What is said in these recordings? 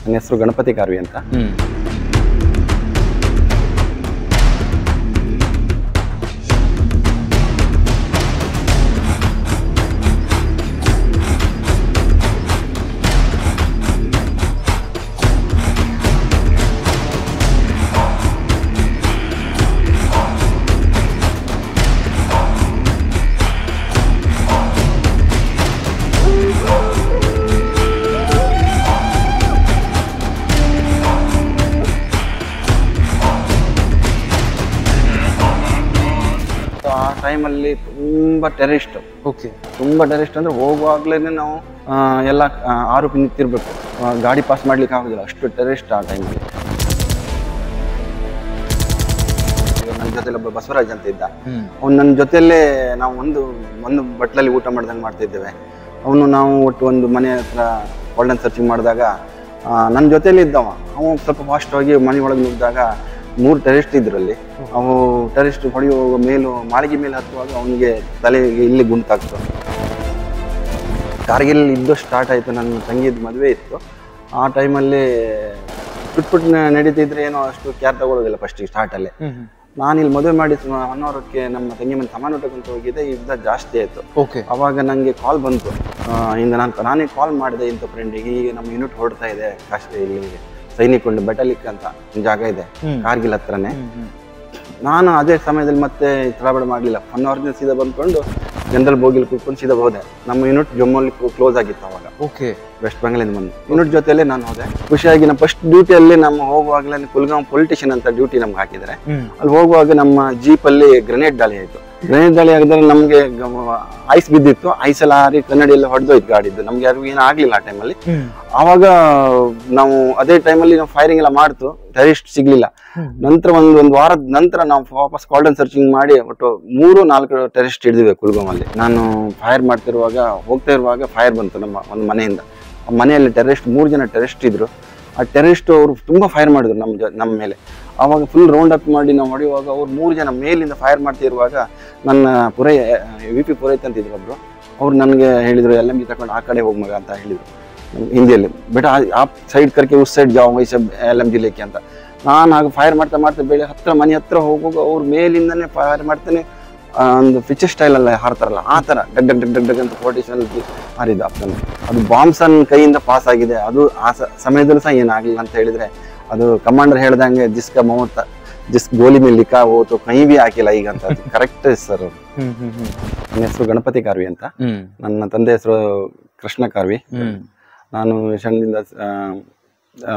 ನನ್ನ ಹೆಸರು ಗಣಪತಿ ಕಾರ್ವಿ ಅಂತ. ಆ ಟೈಮಲ್ಲಿ ತುಂಬ ಟೆರರಿಸ್ಟ್. ಓಕೆ. ತುಂಬ ಟೆರರಿಸ್ಟ್ ಅಂದರೆ ಹೋಗುವಾಗಲೇ ನಾವು ಎಲ್ಲ ಆರೋಪಿ ನಿಂತಿರ್ಬೇಕು, ಗಾಡಿ ಪಾಸ್ ಮಾಡ್ಲಿಕ್ಕೆ ಆಗೋದಿಲ್ಲ, ಅಷ್ಟು ಟೆರರಿಸ್ಟ್ ಆ ಟೈಮಲ್ಲಿ. ನನ್ನ ಜೊತೆಲಿ ಒಬ್ಬ ಬಸವರಾಜ್ ಅಂತ ಇದ್ದ. ಅವ್ನು ನನ್ನ ಜೊತೆಯಲ್ಲೇ ನಾವು ಒಂದು ಬಟ್ಲಲ್ಲಿ ಊಟ ಮಾಡ್ದಂಗೆ ಮಾಡ್ತಿದ್ದೇವೆ. ಅವನು ನಾವು ಒಟ್ಟು ಒಂದು ಮನೆ ಹತ್ರ ಗೋಲ್ಡನ್ ಸರ್ಚಿಂಗ್ ಮಾಡಿದಾಗ ನನ್ನ ಜೊತೆಯಲ್ಲಿ ಇದ್ದವ. ಅವನು ಸ್ವಲ್ಪ ಫಾಸ್ಟ್ ಆಗಿ ಮನೆ ಒಳಗೆ ನುಗ್ಗಿದಾಗ 3 ಟೆರರಿಸ್ಟ್ ಇದ್ರಲ್ಲಿ. ಅವು ಟೆರರಿಸ್ಟ್ ಹೊಡೆಯುವ ಮಾಳಿಗೆ ಮೇಲೆ ಹತ್ತುವಾಗ ಅವನಿಗೆ ತಲೆಗೆ ಇಲ್ಲಿ ಗುಂಟಾಗ್ತು. ಕಾರ್ಗಿಲ್ ಇದ್ದು ಸ್ಟಾರ್ಟ್ ಆಯಿತು. ನನ್ನ ತಂಗಿದ ಮದುವೆ ಇತ್ತು. ಆ ಟೈಮಲ್ಲಿ ಪುಟ್ ನಡೀತಿದ್ರೆ ಏನೋ ಅಷ್ಟು ಕೇರ್ ತಗೊಳ್ಳೋದಿಲ್ಲ ಫಸ್ಟಿಗೆ ಸ್ಟಾರ್ಟಲ್ಲಿ. ನಾನಿಲ್ಲಿ ಮದುವೆ ಮಾಡಿ 1 ಅವರಕ್ಕೆ ನಮ್ಮ ತಂಗಿ ಮನೆ ಸಮಾನೋಟಕ್ಕಂತ ಹೋಗಿದ್ದೆ. ಯುದ್ಧ ಜಾಸ್ತಿ ಆಯಿತು. ಓಕೆ. ಅವಾಗ ನನಗೆ ಕಾಲ್ ಬಂತು. ನಾನೇ ಕಾಲ್ ಮಾಡಿದೆ ಇಂಥ ಫ್ರೆಂಡಿಗೆ, ಈಗ ನಮ್ಮ ಯೂನಿಟ್ ಹೊರಡ್ತಾ ಇದೆ ಇಲ್ಲಿ ಸೈನಿಕುಂಡು ಬೆಟಲಿಕ್ ಅಂತ ಜಾಗ ಇದೆ ಕಾರ್ಗಿಲ್ ಹತ್ರನೇ. ನಾನು ಅದೇ ಸಮಯದಲ್ಲಿ ಮತ್ತೆ ತಡಬೇಡ ಮಾಡಲಿಲ್ಲ. 1 ಅವರ್ದಿಂದ ಸೀದಾ ಬಂದ್ಕೊಂಡು ಜನರಲ್ ಬೋಗಿಲ್ ಕೂತ್ಕೊಂಡು ಸೀದಾ ಹೋದೆ. ನಮ್ಮ ಯೂನಿಟ್ ಜಮ್ಮಲ್ಲಿ ಕ್ಲೋಸ್ ಆಗಿತ್ತು ಅವಾಗ. ಓಕೆ. ವೆಸ್ಟ್ ಬೆಂಗಾಲಿಂದ ಬಂದು ಯೂನಿಟ್ ಜೊತೆಯಲ್ಲೇ ನಾನು ಹೋದೆ. ಖುಷಿಯಾಗಿ ನಮ್ಮ ಫಸ್ಟ್ ಡ್ಯೂಟಿಯಲ್ಲಿ ನಮ್ಮ ಹೋಗುವಾಗಲೇ ಕುಲ್ಗಾಂವ್ ಪೊಲಿಟಿಷಿಯನ್ ಅಂತ ಡ್ಯೂಟಿ ನಮ್ಗೆ ಹಾಕಿದ್ದಾರೆ. ಅಲ್ಲಿ ಹೋಗುವಾಗ ನಮ್ಮ ಜೀಪಲ್ಲಿ ಗ್ರೆನೇಡ್ ದಾಳಿ ಆಯಿತು. ಗ್ರೆನೇಡ್ ದಾಳಿ ಆಗಿದ್ರೆ ನಮಗೆ ಐಸ್ ಬಿದ್ದಿತ್ತು. ಐಸಲ್ಲಿ ಹಾರಿ ಕನ್ನಡಿಯಲ್ಲಿ ಹೊಡೆದೋಯ್ತು ಗಾಡಿದ್ದು. ನಮ್ಗೆ ಯಾರಿಗೂ ಏನೂ ಆಗಲಿಲ್ಲ ಆ ಟೈಮಲ್ಲಿ. ಆವಾಗ ನಾವು ಅದೇ ಟೈಮಲ್ಲಿ ನಾವು ಫೈರಿಂಗ್ ಎಲ್ಲ ಮಾಡ್ತು, ಟೆರರಿಸ್ಟ್ ಸಿಗ್ಲಿಲ್ಲ. ನಂತರ ಒಂದು ವಾರದ ನಂತರ ನಾವು ವಾಪಸ್ ಗೋಲ್ಡನ್ ಸರ್ಚಿಂಗ್ ಮಾಡಿ ಒಟ್ಟು 3-4 ಟೆರರಿಸ್ಟ್ ಹಿಡಿದಿವೆ ಕುಲ್ಗಾಮಲ್ಲಿ. ನಾನು ಫೈರ್ ಹೋಗ್ತಾ ಇರುವಾಗ ಫೈರ್ ಬಂತು ನಮ್ಮ ಒಂದು ಮನೆಯಿಂದ. ಆ ಮನೆಯಲ್ಲಿ ಟೆರರಿಸ್ಟ್ 3 ಜನ ಟೆರರಿಸ್ಟ್ ಇದ್ರು. ಆ ಟೆರರಿಸ್ಟ್ ಅವರು ತುಂಬ ಫೈರ್ ಮಾಡಿದ್ರು ನಮ್ಮ ಮೇಲೆ. ಆವಾಗ ಫುಲ್ ರೌಂಡ್ ಅಪ್ ಮಾಡಿ ನಾವು ಹೊಡೆಯುವಾಗ ಅವ್ರು 3 ಜನ ಮೇಲಿಂದ ಫೈರ್ ಮಾಡ್ತಿರುವಾಗ ನನ್ನ VP ಪುರೋಹಿತ್ ಅಂತಿದ್ರು ಒಬ್ರು. ಅವ್ರು ನನಗೆ ಹೇಳಿದ್ರು LMG ತಗೊಂಡು ಆ ಕಡೆ ಹೋಗಿ ಮಗ ಅಂತ ಹೇಳಿದ್ರು ಹಿಂದಿಯಲ್ಲಿ. ಬಟ್ ಆ ಸೈಡ್ ಕರ್ಕೆ ಉಸ್ ಸೈಡ್ ಜಾವ್ ವೈಸ್ LMG ಲೇಕೆ ಅಂತ. ನಾನು ಆಗ ಫೈರ್ ಮಾಡ್ತಾ ಮನೆ ಹತ್ರ ಹೋಗುವಾಗ ಅವ್ರ ಮೇಲಿಂದನೇ ಫೈರ್ ಮಾಡ್ತಾನೆ. ಒಂದು ಪಿಕ್ಚರ್ ಸ್ಟೈಲ್ ಅಲ್ಲ ಹಾರ್ತಾರಲ್ಲ ಆ ಥರ ಡಗ್ ಅಂತ ಪೊಲಿಟಿಷನ್ ಹಾರಿದ ಅಪ್ಪನ. ಅದು ಬಾಂಬ್ಸನ್ ಕೈಯಿಂದ ಪಾಸ್ ಆಗಿದೆ. ಅದು ಆ ಸಮಯದಲ್ಲೂ ಸಹ ಏನಾಗಲಿಲ್ಲ ಅಂತ ಹೇಳಿದ್ರೆ ಅದು ಕಮಾಂಡರ್ ಹೇಳ್ದಂಗೆ ಜಿಸ್ ಗೋಲಿ ಮೇಲೆ ಲಿಖಾ ಹೋತು ಕೈ ಬಿ ಹಾಕಿಲ್ಲ ಈಗ ಅಂತ. Correct sir. ನನ್ನ ಹೆಸರು ಗಣಪತಿ ಕಾರ್ವಿ ಅಂತ. ನನ್ನ ತಂದೆ ಹೆಸರು ಕೃಷ್ಣ ಕಾರ್ವಿ. ನಾನು ಸಣ್ಣದಿಂದ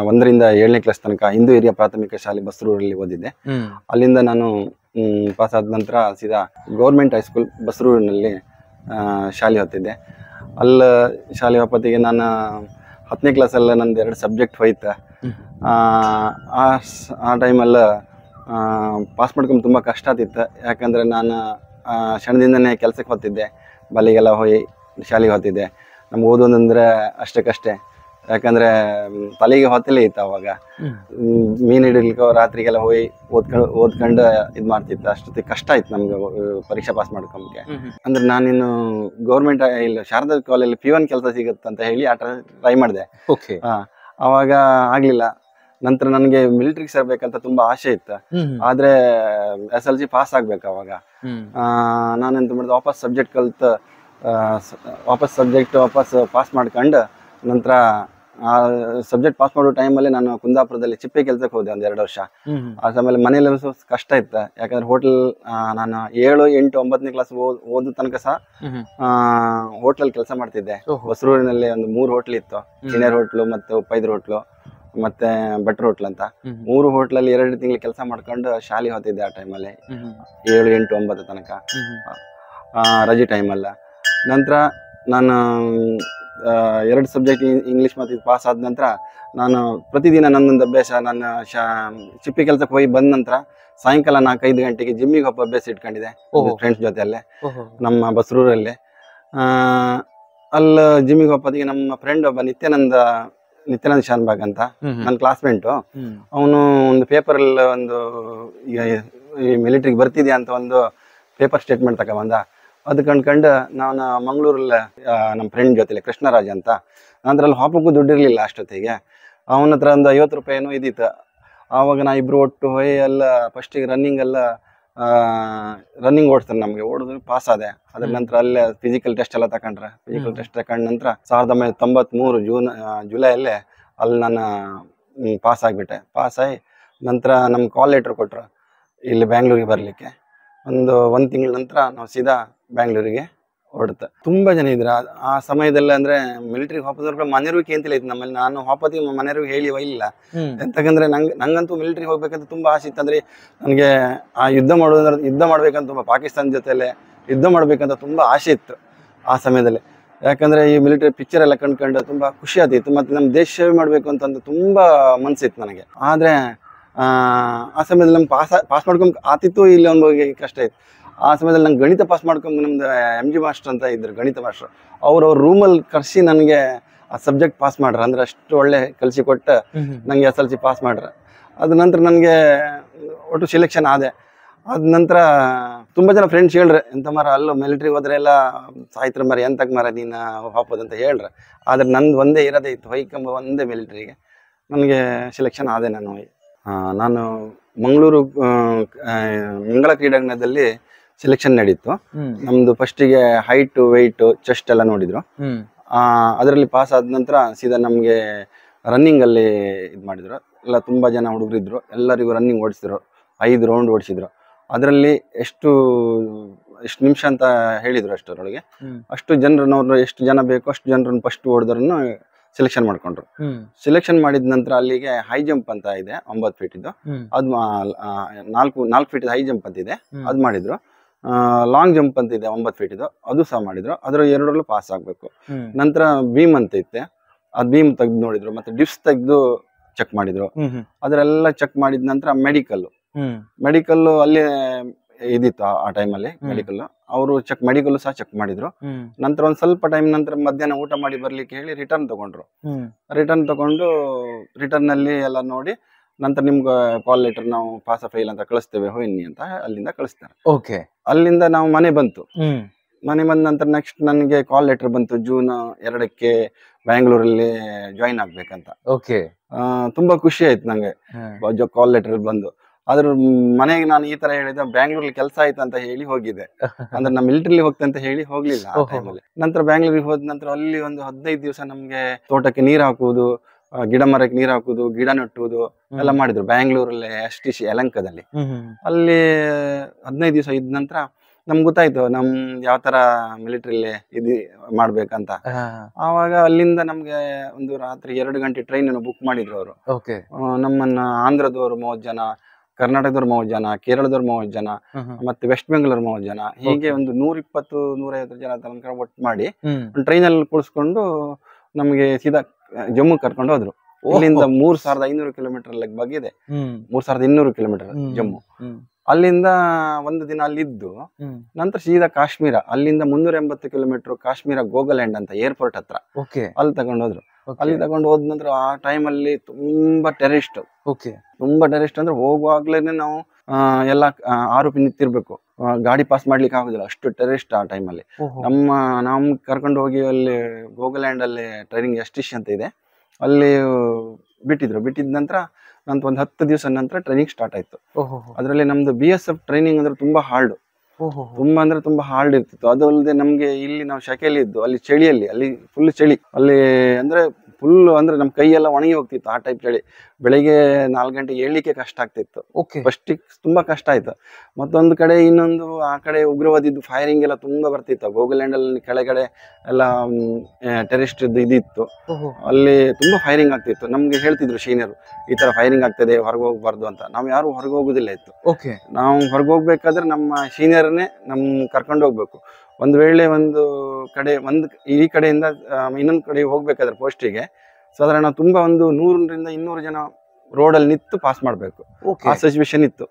1ರಿಂದ 7ನೇ ಕ್ಲಾಸ್ ತನಕ ಹಿಂದೂ ಹಿರಿಯ ಪ್ರಾಥಮಿಕ ಶಾಲೆ ಬಸ್ರೂರಲ್ಲಿ ಓದಿದ್ದೆ. ಅಲ್ಲಿಂದ ನಾನು ಪಾಸ್ ಆದ ನಂತರ ಸೀದಾ ಗೌರ್ಮೆಂಟ್ ಹೈಸ್ಕೂಲ್ ಬಸ್ರೂರಿನಲ್ಲಿ ಶಾಲೆ ಹೊತ್ತಿದ್ದೆ. ಅಲ್ಲಿ ಶಾಲೆ ಹೊತ್ತಿಗೆ ನಾನು 10ನೇ ಕ್ಲಾಸಲ್ಲಿ ನಂದು 2 ಸಬ್ಜೆಕ್ಟ್ ಹೋಯ್ತು. ಆ ಟೈಮಲ್ಲಿ ಪಾಸ್ ಮಾಡ್ಕೊಂಡು ತುಂಬ ಕಷ್ಟ ಆಗ್ತಿತ್ತು. ಯಾಕಂದರೆ ನಾನು ಕ್ಷಣದಿಂದನೇ ಕೆಲಸಕ್ಕೆ ಹೋಗ್ತಿದ್ದೆ, ಬಲ್ಲಿಗೆಲ್ಲ ಹೋಗಿ ಶಾಲೆಗೆ ಹೋಗ್ತಿದ್ದೆ. ನಮ್ಗೆ ಓದೋದಂದರೆ ಅಷ್ಟಕ್ಕಷ್ಟೇ. ಯಾಕಂದರೆ ತಲೆಗೆ ಹೊತ್ತಲೇ ಇತ್ತು ಅವಾಗ. ಮೀನು ಹಿಡಿಲಿಕ್ಕೆ ರಾತ್ರಿಗೆಲ್ಲ ಹೋಗಿ ಓದ್ಕೊಂಡು ಇದು ಮಾಡ್ತಿತ್ತು. ಅಷ್ಟೊತ್ತಿಗೆ ಕಷ್ಟ ಆಯ್ತು ನಮ್ಗೆ ಪರೀಕ್ಷೆ ಪಾಸ್ ಮಾಡ್ಕೊಂಬಕ್ಕೆ. ಅಂದ್ರೆ ನಾನಿನ್ನು ಗೌರ್ಮೆಂಟ್ ಇಲ್ಲಿ ಶಾರದಾ ಕಾಲೇಜಲ್ಲಿ P1 ಕೆಲಸ ಸಿಗುತ್ತೆ ಅಂತ ಹೇಳಿ ಟ್ರೈ ಮಾಡಿದೆ. ಆವಾಗ ಆಗಲಿಲ್ಲ. ನಂತರ ನನಗೆ ಮಿಲಿಟ್ರಿಗೆ ಸೇರ್ಬೇಕಂತ ತುಂಬ ಆಸೆ ಇತ್ತು. ಆದರೆ SLC ಪಾಸ್ ಆಗ್ಬೇಕು ಅವಾಗ. ನಾನೆಂತ ಮಾಡಿದೆ, ವಾಪಸ್ ಸಬ್ಜೆಕ್ಟ್ ಕಲ್ತು ವಾಪಸ್ ಪಾಸ್ ಮಾಡ್ಕೊಂಡು ನಂತರ ಆ ಸಬ್ಜೆಕ್ಟ್ ಪಾಸ್ ಮಾಡೋ ಟೈಮಲ್ಲಿ ನಾನು ಕುಂದಾಪುರದಲ್ಲಿ ಚಿಪ್ಪೆ ಕೆಲಸಕ್ಕೆ ಹೋದೆ 1-2 ವರ್ಷ. ಆ ಸಮಯದಲ್ಲಿ ಮನೆಯಲ್ಲೆಲ್ಲ ಕಷ್ಟ ಇತ್ತು. ಯಾಕಂದ್ರೆ ಹೋಟೆಲ್ ನಾನು 7, 8, 9ನೇ ಕ್ಲಾಸ್ ಓದೋ ತನಕ ಸಹ ಹೋಟ್ಲಲ್ಲಿ ಕೆಲಸ ಮಾಡ್ತಿದ್ದೆ. ಹೊಸರೂರಿನಲ್ಲಿ ಒಂದು 3 ಹೋಟ್ಲ್ ಇತ್ತು. ಸೀನಿಯರ್ ಹೋಟ್ಲು ಮತ್ತು ಉಪೈದ್ರ ಹೋಟ್ಲು ಮತ್ತೆ ಭಟ್ರ ಹೋಟ್ಲ್ ಅಂತ. 3 ಹೋಟ್ಲಲ್ಲಿ 2 ತಿಂಗಳು ಕೆಲಸ ಮಾಡ್ಕೊಂಡು ಶಾಲೆ ಹೋಗ್ತಿದ್ದೆ ಆ ಟೈಮಲ್ಲಿ 7, 8, 9 ತನಕ ರಜೆ ಟೈಮಲ್ಲ. ನಂತರ ನಾನು 2 ಸಬ್ಜೆಕ್ಟ್ ಇಂಗ್ಲೀಷ್ ಮತ್ತು ಪಾಸ್ ಆದ ನಂತರ ನಾನು ಪ್ರತಿದಿನ ನನ್ನೊಂದು ಅಭ್ಯಾಸ, ನನ್ನ ಚಿಪ್ಪಿ ಕೆಲಸಕ್ಕೆ ಹೋಗಿ ಬಂದ ನಂತರ ಸಾಯಂಕಾಲ 4-5 ಗಂಟೆಗೆ ಜಿಮ್ಮಿಗೆ ಹೋಗೋ ಅಭ್ಯಾಸ ಇಟ್ಕೊಂಡಿದ್ದೆ ಫ್ರೆಂಡ್ಸ್ ಜೊತೆಯಲ್ಲೇ ನಮ್ಮ ಬಸ್ರೂರಲ್ಲಿ. ಅಲ್ಲಿ ಜಿಮ್ಮಿಗೆ ಹೋಗೋದಿಗೆ ನಮ್ಮ ಫ್ರೆಂಡ್ ಒಬ್ಬ ನಿತ್ಯಾನಂದ ಶಾನ್ಭಾಗ್ ಅಂತ ನನ್ನ ಕ್ಲಾಸ್ಮೇಟು. ಅವನು ಒಂದು ಪೇಪರಲ್ಲಿ ಒಂದು ಈ ಮಿಲಿಟ್ರಿಗೆ ಬರ್ತಿದ್ಯಾ ಅಂತ ಒಂದು ಪೇಪರ್ ಸ್ಟೇಟ್ಮೆಂಟ್ ತಗೊಂಬಂದ. ಅದು ಕಂಡ್ಕೊಂಡು ನಾನು ಮಂಗಳೂರಲ್ಲಿ ನಮ್ಮ ಫ್ರೆಂಡ್ ಜೊತೆಲಿ ಕೃಷ್ಣರಾಜ್ ಅಂತ, ನಂತರ ಅಲ್ಲಿ ಹಾಪಕ್ಕೂ ದುಡ್ಡಿರಲಿಲ್ಲ ಅಷ್ಟೊತ್ತಿಗೆ. ಅವನ ಹತ್ರ ಒಂದು 50 ರೂಪಾಯಿನೂ ಇದ್ದಿತ್ತು. ಆವಾಗ ನಾ ಇಬ್ರು ಒಟ್ಟು ಹೋಗಿ ಎಲ್ಲ ಫಸ್ಟಿಗೆ ರನ್ನಿಂಗ್ ಓಡಿಸ್ತಾರೆ. ನಮಗೆ ಓಡಿದ್ರೆ ಪಾಸ್ ಆದೆ. ಅದ್ರ ನಂತರ ಅಲ್ಲೇ ಫಿಸಿಕಲ್ ಟೆಸ್ಟ್ ಎಲ್ಲ ತಗೊಂಡ್ರೆ. ಫಿಸಿಕಲ್ ಟೆಸ್ಟ್ ತಗೊಂಡ ನಂತರ 1993 ಜುಲೈಯಲ್ಲೇ ಅಲ್ಲಿ ನಾನು ಪಾಸ್ ಆಗಿಬಿಟ್ಟೆ. ಪಾಸ್ ಆಗಿ ನಂತರ ನಮ್ಗೆ ಕಾಲ್ ಲೆಟ್ರ್ ಕೊಟ್ಟರು ಇಲ್ಲಿ ಬ್ಯಾಂಗ್ಳೂರಿಗೆ ಬರಲಿಕ್ಕೆ. ಒಂದು ತಿಂಗಳ ನಂತರ ನಾವು ಸೀದಾ ಬ್ಯಾಂಗ್ಳೂರಿಗೆ ಹೊರಡ್ತೆ. ತುಂಬ ಜನ ಇದ್ರು ಆ ಸಮಯದಲ್ಲಿ. ಅಂದರೆ ಮಿಲಿಟ್ರಿಗೆ ಹೋಗೋದ್ರ ಮನೆಯವ್ರಿಗೆ ಕೇಂತಿಲ್ಲ ಇತ್ತು ನಮ್ಮಲ್ಲಿ. ನಾನು ಹೋಪತಿ ಮನೆಯವ್ರಿಗೆ ಹೇಳಿ ಇಲ್ಲ. ಎಂತಕಂದ್ರೆ ನಂಗಂತೂ ಮಿಲಿಟ್ರಿಗೆ ಹೋಗ್ಬೇಕಂತ ತುಂಬ ಆಸೆ ಇತ್ತು. ಅಂದರೆ ನನಗೆ ಆ ಯುದ್ಧ ಮಾಡ್ಬೇಕಂತ ತುಂಬ, ಪಾಕಿಸ್ತಾನ ಜೊತೆಲೆ ಯುದ್ಧ ಮಾಡ್ಬೇಕಂತ ತುಂಬ ಆಸೆ ಇತ್ತು ಆ ಸಮಯದಲ್ಲಿ. ಯಾಕಂದರೆ ಈ ಮಿಲಿಟರಿ ಪಿಕ್ಚರ್ ಎಲ್ಲ ಕಂಡ್ಕೊಂಡು ತುಂಬ ಖುಷಿ ಆಗ್ತಿತ್ತು. ಮತ್ತು ನಮ್ಮ ದೇಶ ಸೇವೆ ಮಾಡಬೇಕು ಅಂತಂದು ತುಂಬ ಮನಸ್ಸಿತ್ತು ನನಗೆ. ಆದರೆ ಆ ಸಮಯದಲ್ಲಿ ನಮ್ಗೆ ಪಾಸ್ ಮಾಡ್ಕೊಂಡು ಆತಿತ್ತು. ಇಲ್ಲಿ ಒಂದು ಕಷ್ಟ ಇತ್ತು. ಆ ಸಮಯದಲ್ಲಿ ನಂಗೆ ಗಣಿತ ಪಾಸ್ ಮಾಡ್ಕೊಂಡು ನಮ್ದು MG ಮಾಸ್ಟರ್ ಅಂತ ಇದ್ರು, ಗಣಿತ ಮಾಸ್ಟರ್. ಅವ್ರ ರೂಮಲ್ಲಿ ಕರೆಸಿ ನನಗೆ ಆ ಸಬ್ಜೆಕ್ಟ್ ಪಾಸ್ ಮಾಡ್ರ. ಅಂದ್ರೆ ಅಷ್ಟು ಒಳ್ಳೆ ಕಲಿಸಿಕೊಟ್ಟು ನನಗೆ SLC ಪಾಸ್ ಮಾಡ್ರ. ಅದ ನಂತರ ನನಗೆ ಒಟ್ಟು ಸೆಲೆಕ್ಷನ್ ಆದೆ. ಅದ ನಂತರ ತುಂಬ ಜನ ಫ್ರೆಂಡ್ಸ್ ಹೇಳ್ರೆ, ಎಂತ ಮರ ಅಲ್ಲೂ ಮಿಲಿಟ್ರಿ ಹೋದ್ರೆ ಎಲ್ಲ ಸಾಯ್ತ್ರ ಮರ, ಎಂತಕ್ಕೆ ಮರ ನೀನು ಹೋಗೋದಂತ ಹೇಳ್ರೆ. ಆದರೆ ನಂದು ಒಂದೇ ಇರೋದೇ ಇತ್ತು, ಹೊಯ್ಕಂಬ ಒಂದೇ ಮಿಲಿಟ್ರಿಗೆ. ನನಗೆ ಸೆಲೆಕ್ಷನ್ ಆದೆ. ನಾನು ಮಂಗಳೂರು ಮಂಗಳ ಕ್ರೀಡಾಂಗಣದಲ್ಲಿ ಸೆಲೆಕ್ಷನ್ ನಡೀತು. ನಮ್ದು ಫಸ್ಟಿಗೆ ಹೈಟ್, ವೆಯ್ಟ್, ಚೆಸ್ಟ್ ಎಲ್ಲ ನೋಡಿದ್ರು. ಅದರಲ್ಲಿ ಪಾಸ್ ಆದ ನಂತರ ಸೀದಾ ನಮಗೆ ರನ್ನಿಂಗ್ ಅಲ್ಲಿ ಇದು ಮಾಡಿದ್ರು. ಎಲ್ಲ ತುಂಬಾ ಜನ ಹುಡುಗರಿದ್ರು, ಎಲ್ಲರಿಗೂ ರನ್ನಿಂಗ್ ಓಡಿಸಿದ್ರು. 5 ರೌಂಡ್ ಓಡಿಸಿದ್ರು. ಅದರಲ್ಲಿ ಎಷ್ಟು ನಿಮಿಷ ಅಂತ ಹೇಳಿದ್ರು. ಅಷ್ಟರೊಳಗೆ ಅಷ್ಟು ಜನರನ್ನು, ಎಷ್ಟು ಜನ ಬೇಕೋ ಅಷ್ಟು ಜನರನ್ನು ಫಸ್ಟ್ ಓಡಿದ್ರನ್ನು ಸೆಲೆಕ್ಷನ್ ಮಾಡ್ಕೊಂಡ್ರು. ಸೆಲೆಕ್ಷನ್ ಮಾಡಿದ ನಂತರ ಅಲ್ಲಿಗೆ ಹೈ ಜಂಪ್ ಅಂತ ಇದೆ, 9 ಫೀಟ್ ಇದ್ದು. ಅದು 4 ಫೀಟ್ ಹೈ ಜಂಪ್ ಅಂತ ಇದೆ, ಅದು ಮಾಡಿದ್ರು. ಲಾಂಗ್ ಜಂಪ್ ಅಂತ ಇದೆ 9 ಫೀಟ್ ಇದು, ಅದು ಸಹ ಮಾಡಿದ್ರು. ಅದರ 2ರಲ್ಲೂ ಪಾಸ್ ಆಗ್ಬೇಕು. ನಂತರ ಬೀಮ್ ಅಂತ ಇತ್ತೆ, ಅದು ಬೀಮ್ ತೆಗ್ದು ನೋಡಿದ್ರು. ಮತ್ತೆ ಡಿಪ್ಸ್ ತೆಗ್ದು ಚೆಕ್ ಮಾಡಿದ್ರು. ಅದರೆಲ್ಲ ಚೆಕ್ ಮಾಡಿದ ನಂತರ ಮೆಡಿಕಲ್ ಅಲ್ಲಿ ಇದಿತ್ತು ಆ ಟೈಮಲ್ಲಿ. ಅವರು ಮೆಡಿಕಲ್ ಸಹ ಚೆಕ್ ಮಾಡಿದ್ರು. ನಂತರ ಒಂದ್ ಸ್ವಲ್ಪ ಟೈಮ್ ನಂತರ ಮಧ್ಯಾಹ್ನ ಊಟ ಮಾಡಿ ಬರ್ಲಿಕ್ಕೆ ಹೇಳಿ ರಿಟರ್ನ್ ತಗೊಂಡ್ರು. ತಗೊಂಡು ರಿಟರ್ನ್ ಅಲ್ಲಿ ಎಲ್ಲ ನೋಡಿ ನಂತರ ನಿಮ್ಗೆ ಕಾಲ್ ಲೆಟರ್ ನಾವು ಪಾಸ್ ಫೈಲ್ ಅಂತ ಕಳಿಸ್ತೇವೆ, ಹೋಯ್ನಿ ಅಂತ ಅಲ್ಲಿಂದ ಕಳಿಸ್ತಾರೆ. ಅಲ್ಲಿಂದ ನಾವು ಮನೆ ಬಂತು. ಮನೆ ಬಂದ ನಂತರ ನೆಕ್ಸ್ಟ್ ನನಗೆ ಕಾಲ್ ಲೆಟರ್ ಬಂತು ಜೂನ್ 2ಕ್ಕೆ ಬ್ಯಾಂಗ್ಳೂರಲ್ಲಿ ಜಾಯಿನ್ ಆಗ್ಬೇಕಂತ. ತುಂಬಾ ಖುಷಿ ಆಯ್ತು ನಂಗೆ ಕಾಲ್ ಲೆಟರ್ ಬಂದು. ಆದ್ರ ಮನೆಗೆ ನಾನು ಈ ತರ ಹೇಳಿದ, ಬ್ಯಾಂಗ್ಳೂರಲ್ಲಿ ಕೆಲಸ ಆಯ್ತು ಅಂತ ಹೇಳಿ ಹೋಗಿದ್ದೆ. ಅಂದ್ರೆ ನಾ ಮಿಲಿಟರಿಲಿ ಹೋಗ್ತೆ ಅಂತ ಹೇಳಿ ಹೋಗ್ಲಿಲ್ಲ ಆ ಟೈಮಲ್ಲಿ. ನಂತರ ಬ್ಯಾಂಗ್ಳೂರಿಗೆ ಹೋದ ನಂತರ ಅಲ್ಲಿ ಒಂದು 15 ದಿವಸ ನಮ್ಗೆ ತೋಟಕ್ಕೆ ನೀರು ಹಾಕುವುದು, ಗಿಡ ಮರಕ್ಕೆ ನೀರು ಹಾಕುವುದು, ಗಿಡ ನೆಟ್ಟುವುದು ಎಲ್ಲ ಮಾಡಿದ್ರು ಬ್ಯಾಂಗ್ಳೂರಲ್ಲಿ STC ಯಲಹಂಕದಲ್ಲಿ. ಅಲ್ಲಿ 15 ದಿವಸ ಇದ್ದ ನಂತರ ನಮ್ಗೆ ಗೊತ್ತಾಯ್ತು ಯಾವ ತರ ಮಿಲಿಟರಿಲಿ ಇದು ಮಾಡ್ಬೇಕಂತ. ಆವಾಗ ಅಲ್ಲಿಂದ ನಮ್ಗೆ ಒಂದು ರಾತ್ರಿ 2 ಗಂಟೆ ಟ್ರೈನ್ ಬುಕ್ ಮಾಡಿದ್ರು ಅವರು. ನಮ್ಮನ್ನ ಆಂಧ್ರದವರು 30 ಜನ, ಕರ್ನಾಟಕದವ್ರು 30 ಜನ, ಕೇರಳದವ್ರು 30 ಜನ, ಮತ್ತೆ ವೆಸ್ಟ್ ಬೆಂಗಳೂರು 30 ಜನ, ಹೀಗೆ ಒಂದು 120-150 ಜನ ತನಕ ಒಟ್ಟು ಮಾಡಿ ಟ್ರೈನ್ ಅಲ್ಲಿ ಕೂಡಿಸ್ಕೊಂಡು ನಮ್ಗೆ ಸೀದಾ ಜಮ್ಮು ಕರ್ಕೊಂಡು ಹೋದ್ರು. ಇಲ್ಲಿಂದ 3500 ಕಿಲೋಮೀಟರ್ ಬಗ್ಗೆ ಇದೆ, 3200 ಕಿಲೋಮೀಟರ್ ಜಮ್ಮು. ಅಲ್ಲಿಂದ ಒಂದು ದಿನ ಅಲ್ಲಿದ್ದು ನಂತರ ಸೀದಾ ಕಾಶ್ಮೀರ, ಅಲ್ಲಿಂದ 380 ಕಿಲೋಮೀಟರ್ ಕಾಶ್ಮೀರ ಗೋಗಲ್ಯಾಂಡ್ ಅಂತ ಏರ್ಪೋರ್ಟ್ ಹತ್ರ, ಅಲ್ಲಿ ತಗೊಂಡು ಹೋದ್ರು. ಅಲ್ಲಿ ತಗೊಂಡು ಹೋದ ನಂತರ ಆ ಟೈಮ್ ಅಲ್ಲಿ ತುಂಬಾ ಟೆರರಿಸ್ಟ್ ಅಂದ್ರೆ ಹೋಗುವಾಗ್ಲೇನೆ ನಾವು ಎಲ್ಲ ಆರೋಪಿ ನಿಂತಿರ್ಬೇಕು, ಗಾಡಿ ಪಾಸ್ ಮಾಡ್ಲಿಕ್ಕೆ ಆಗುದಿಲ್ಲ, ಅಷ್ಟು ಟೆರರಿಸ್ಟ್ ಆ ಟೈಮ್ ಅಲ್ಲಿ. ನಮ್ ಕರ್ಕೊಂಡು ಹೋಗಿ ಅಲ್ಲಿ ಗೋಗಲ್ಯಾಂಡ್ ಅಲ್ಲಿ ಟ್ರೈನಿಂಗ್ STC ಅಂತ ಇದೆ, ಅಲ್ಲಿ ಬಿಟ್ಟಿದ ನಂತರ ನಂತರ ಒಂದು 10 ದಿವಸ ನಂತರ ಟ್ರೈನಿಂಗ್ ಸ್ಟಾರ್ಟ್ ಆಯ್ತು. ಅದರಲ್ಲಿ ನಮ್ದು BSF ಟ್ರೈನಿಂಗ್ ಅಂದ್ರೆ ತುಂಬಾ ಹಾರ್ಡ್, ತುಂಬಾ ಹಾರ್ಡ್ ಇರ್ತಿತ್ತು. ಅದು ಅಲ್ಲದೆ ನಮ್ಗೆ ಇಲ್ಲಿ ನಾವು ಶೆಕೆಯಲ್ಲಿ ಇದ್ದು, ಅಲ್ಲಿ ಚಳಿಯಲ್ಲಿ, ಅಲ್ಲಿ ಫುಲ್ ಚಳಿ, ಅಲ್ಲಿ ಅಂದ್ರೆ ಫುಲ್ ಅಂದ್ರೆ ನಮ್ ಕೈ ಎಲ್ಲ ಒಣಗಿ ಹೋಗ್ತಿತ್ತು ಆ ಟೈಪ್ ಚಳಿ. ಬೆಳಿಗ್ಗೆ 4 ಗಂಟೆಗೆ ಏಳ್ಲಿಕ್ಕೆ ಕಷ್ಟ ಆಗ್ತಿತ್ತು. ಫಸ್ಟ್ ತುಂಬಾ ಕಷ್ಟ ಆಯ್ತು. ಮತ್ತೊಂದು ಕಡೆ ಇನ್ನೊಂದು ಆ ಕಡೆ ಉಗ್ರವಾದಿದ್ದು ಫೈರಿಂಗ್ ಎಲ್ಲ ತುಂಬಾ ಬರ್ತಿತ್ತು. ಗೋಗಲ್ಯಾಂಡ್ ಅಲ್ಲಿ ಕೆಳಗಡೆ ಎಲ್ಲ ಟೆರರಿಸ್ಟ್ ಇದಿತ್ತು, ಅಲ್ಲಿ ತುಂಬಾ ಫೈರಿಂಗ್ ಆಗ್ತಿತ್ತು. ನಮ್ಗೆ ಹೇಳ್ತಿದ್ರು ಸೀನಿಯರ್, ಈ ತರ ಫೈರಿಂಗ್ ಆಗ್ತದೆ, ಹೊರಗೆ ಹೋಗ್ಬಾರ್ದು ಅಂತ. ನಾವ್ ಯಾರು ಹೊರಗೆ ಹೋಗುದಿಲ್ಲ ಇತ್ತು. ನಾವು ಹೊರಗೆ ಹೋಗ್ಬೇಕಾದ್ರೆ ನಮ್ಮ ಸೀನಿಯರ್ನೇ ಕರ್ಕೊಂಡು ಹೋಗ್ಬೇಕು. ಒಂದು ವೇಳೆ ಒಂದು ಕಡೆ ಈ ಕಡೆಯಿಂದ ಇನ್ನೊಂದು ಕಡೆ ಹೋಗ್ಬೇಕಾದ್ರೆ ಪೋಸ್ಟಿಗೆ ಸಾಧಾರಣ ತುಂಬಾ ಒಂದು 100-200 ಜನ ರೋಡಲ್ಲಿ ನಿಂತು ಪಾಸ್ ಮಾಡ್ಬೇಕು, ಆ ಸಿಚುವೇಶನ್ ಇತ್ತು.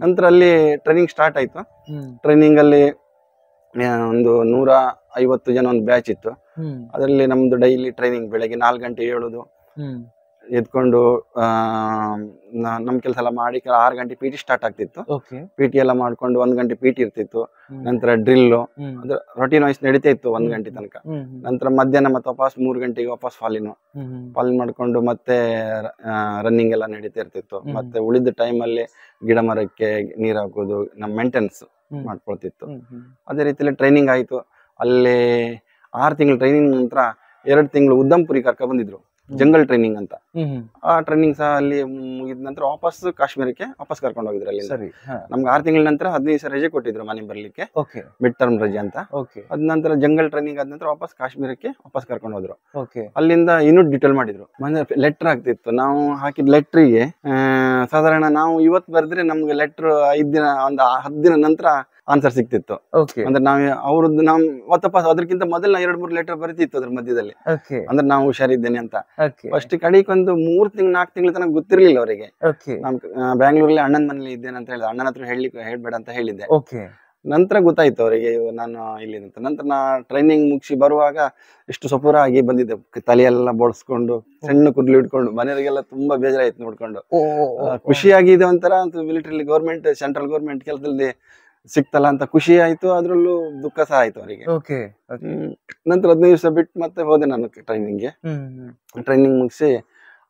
ನಂತರ ಅಲ್ಲಿ ಟ್ರೈನಿಂಗ್ ಸ್ಟಾರ್ಟ್ ಆಯ್ತು. ಟ್ರೈನಿಂಗ್ ಅಲ್ಲಿ ಒಂದು 150 ಜನ ಒಂದು ಬ್ಯಾಚ್ ಇತ್ತು. ಅದರಲ್ಲಿ ನಮ್ದು ಡೈಲಿ ಟ್ರೈನಿಂಗ್ ಬೆಳಗ್ಗೆ 4 ಗಂಟೆ ಏಳೋದು, ಎದ್ಕೊಂಡು ನಮ್ ಕೆಲಸ ಎಲ್ಲ ಮಾಡಿ 6 ಗಂಟೆ PT ಸ್ಟಾರ್ಟ್ ಆಗ್ತಿತ್ತು. PT ಎಲ್ಲ ಮಾಡ್ಕೊಂಡು 1 ಗಂಟೆ PT ಇರ್ತಿತ್ತು. ನಂತರ ಡ್ರಿಲ್ಲು ಅಂದ್ರೆ ರೊಟೀನ್ ವೈಸ್ ನಡೀತಾ ಇತ್ತು 1 ಗಂಟೆ ತನಕ. ನಂತರ ಮಧ್ಯಾಹ್ನ ಮತ್ತೆ ವಾಪಸ್ 3 ಗಂಟೆಗೆ ವಾಪಸ್ ಫಾಲಿನ್ ಮಾಡ್ಕೊಂಡು ಮತ್ತೆ ರನ್ನಿಂಗ್ ಎಲ್ಲ ನಡೀತಾ ಇರ್ತಿತ್ತು. ಮತ್ತೆ ಉಳಿದ ಟೈಮ್ ಅಲ್ಲಿ ಗಿಡ ಮರಕ್ಕೆ ನೀರ್ ಹಾಕೋದು ನಮ್ ಮೇಂಟೆನೆನ್ಸ್ ಮಾಡ್ಕೊಳ್ತಿತ್ತು. ಅದೇ ರೀತಿಯಲ್ಲಿ ಟ್ರೈನಿಂಗ್ ಆಯ್ತು. ಅಲ್ಲಿ 6 ತಿಂಗಳು ಟ್ರೈನಿಂಗ್ ನಂತರ 2 ತಿಂಗಳು ಉದ್ದಂಪುರಿ ಕರ್ಕ ಬಂದಿದ್ರು, ಜಂಗಲ್ ಟ್ರೈನಿಂಗ್ ಅಂತ. ಆ ಟ್ರೈನಿಂಗ್ ಸಹ ಅಲ್ಲಿ ಮುಗಿದ ನಂತರ ವಾಪಸ್ ಕಾಶ್ಮೀರಕ್ಕೆ ವಾಪಸ್ ಕರ್ಕೊಂಡು ಹೋಗಿದ್ರು. ಅಲ್ಲಿ ನಮ್ಗೆ 6 ತಿಂಗಳ ನಂತರ 15 ದಿವಸ ರಜೆ ಕೊಟ್ಟಿದ್ರು ಮನೆ ಬರ್ಲಿಕ್ಕೆ, ಮಿಡ್ ಟರ್ಮ್ ರಜೆ ಅಂತ. ಅದ್ ನಂತರ ಜಂಗಲ್ ಟ್ರೈನಿಂಗ್ ಆದ ನಂತರ ವಾಪಸ್ ಕಾಶ್ಮೀರಕ್ಕೆ ವಾಪಸ್ ಕರ್ಕೊಂಡು ಹೋದ್ರು. ಅಲ್ಲಿಂದ ಇನ್ನೂ ಡೀಟೇಲ್ ಮಾಡಿದ್ರು. ಲೆಟರ್ ಆಗ್ತಿತ್ತು. ನಾವು ಹಾಕಿದ ಲೆಟ್ರಿಗೆ ಸಾಧಾರಣ ನಾವು ಇವತ್ತು ಬರೆದ್ರೆ ನಮ್ಗೆ ಲೆಟರ್ 5 ದಿನ ಒಂದು 10 ದಿನ ನಂತರ ಆನ್ಸರ್ ಸಿಕ್ತಿತ್ತು. ಅಂದ್ರೆ ನಾವ್ ಅವ್ರದ್ದು ನಾವ್ ವಾಪಸ್ ಅದಕ್ಕಿಂತ ಮೊದಲ 2-3 ಲೆಟರ್ ಬರೀತಿತ್ತು ಅದ್ರ ಮಧ್ಯದಲ್ಲಿ. ಅಂದ್ರೆ ನಾವು ಹುಷಾರಿದ್ದೇನೆ ಅಂತ. ಫಸ್ಟ್ ಕಡೆಗೆ ಒಂದು 3 ತಿಂಗಳು 4 ತಿಂಗಳ ತನಕ ಗೊತ್ತಿರ್ಲಿಲ್ಲ ಅವರಿಗೆ. ನಾನು ಬ್ಯಾಂಗ್ಳೂರಲ್ಲಿ ಅಣ್ಣನ ಮನೇಲಿ ಇದ್ದೇನೆ ಅಂತ ಹೇಳಿದೆ. ಅಣ್ಣನ ಹತ್ರ ಹೇಳ್ಬೇಡ ಅಂತ ಹೇಳಿದ್ದೆ. ನಂತರ ಗೊತ್ತಾಯ್ತು ಅವರಿಗೆ ನಾನು ಇಲ್ಲಿ ಅಂತ. ನಂತರ ನಾ ಟ್ರೈನಿಂಗ್ ಮುಗಿಸಿ ಬರುವಾಗ ಇಷ್ಟು ಸಪೂರ ಆಗಿ ಬಂದಿದ್ದೆ, ತಲೆಯೆಲ್ಲ ಬೋಳ್ಸ್ಕೊಂಡು ಸಣ್ಣ ಕುರ್ಲಿ ಇಟ್ಕೊಂಡು. ಮನೆಯವರಿಗೆಲ್ಲ ತುಂಬಾ ಬೇಜಾರಾಯ್ತು ನೋಡ್ಕೊಂಡು. ಖುಷಿಯಾಗಿದೆ ಒಂಥರ. ಮಿಲಿಟರಿ ಗೌರ್ಮೆಂಟ್, ಸೆಂಟ್ರಲ್ ಗೌರ್ಮೆಂಟ್ ಕೆಲಸದಲ್ಲಿ ಸಿಕ್ತಲ್ಲ ಅಂತ ಖುಷಿ ಆಯ್ತು. ಅದ್ರಲ್ಲೂ ದುಃಖ ಸಹ ಆಯ್ತು ಅವರಿಗೆ. ನಂತರ 15 ದಿವಸ ಬಿಟ್ಟು ಮತ್ತೆ ಹೋದೆ ನಾನು ಟ್ರೈನಿಂಗ್ಗೆ. ಟ್ರೈನಿಂಗ್ ಮುಗಿಸಿ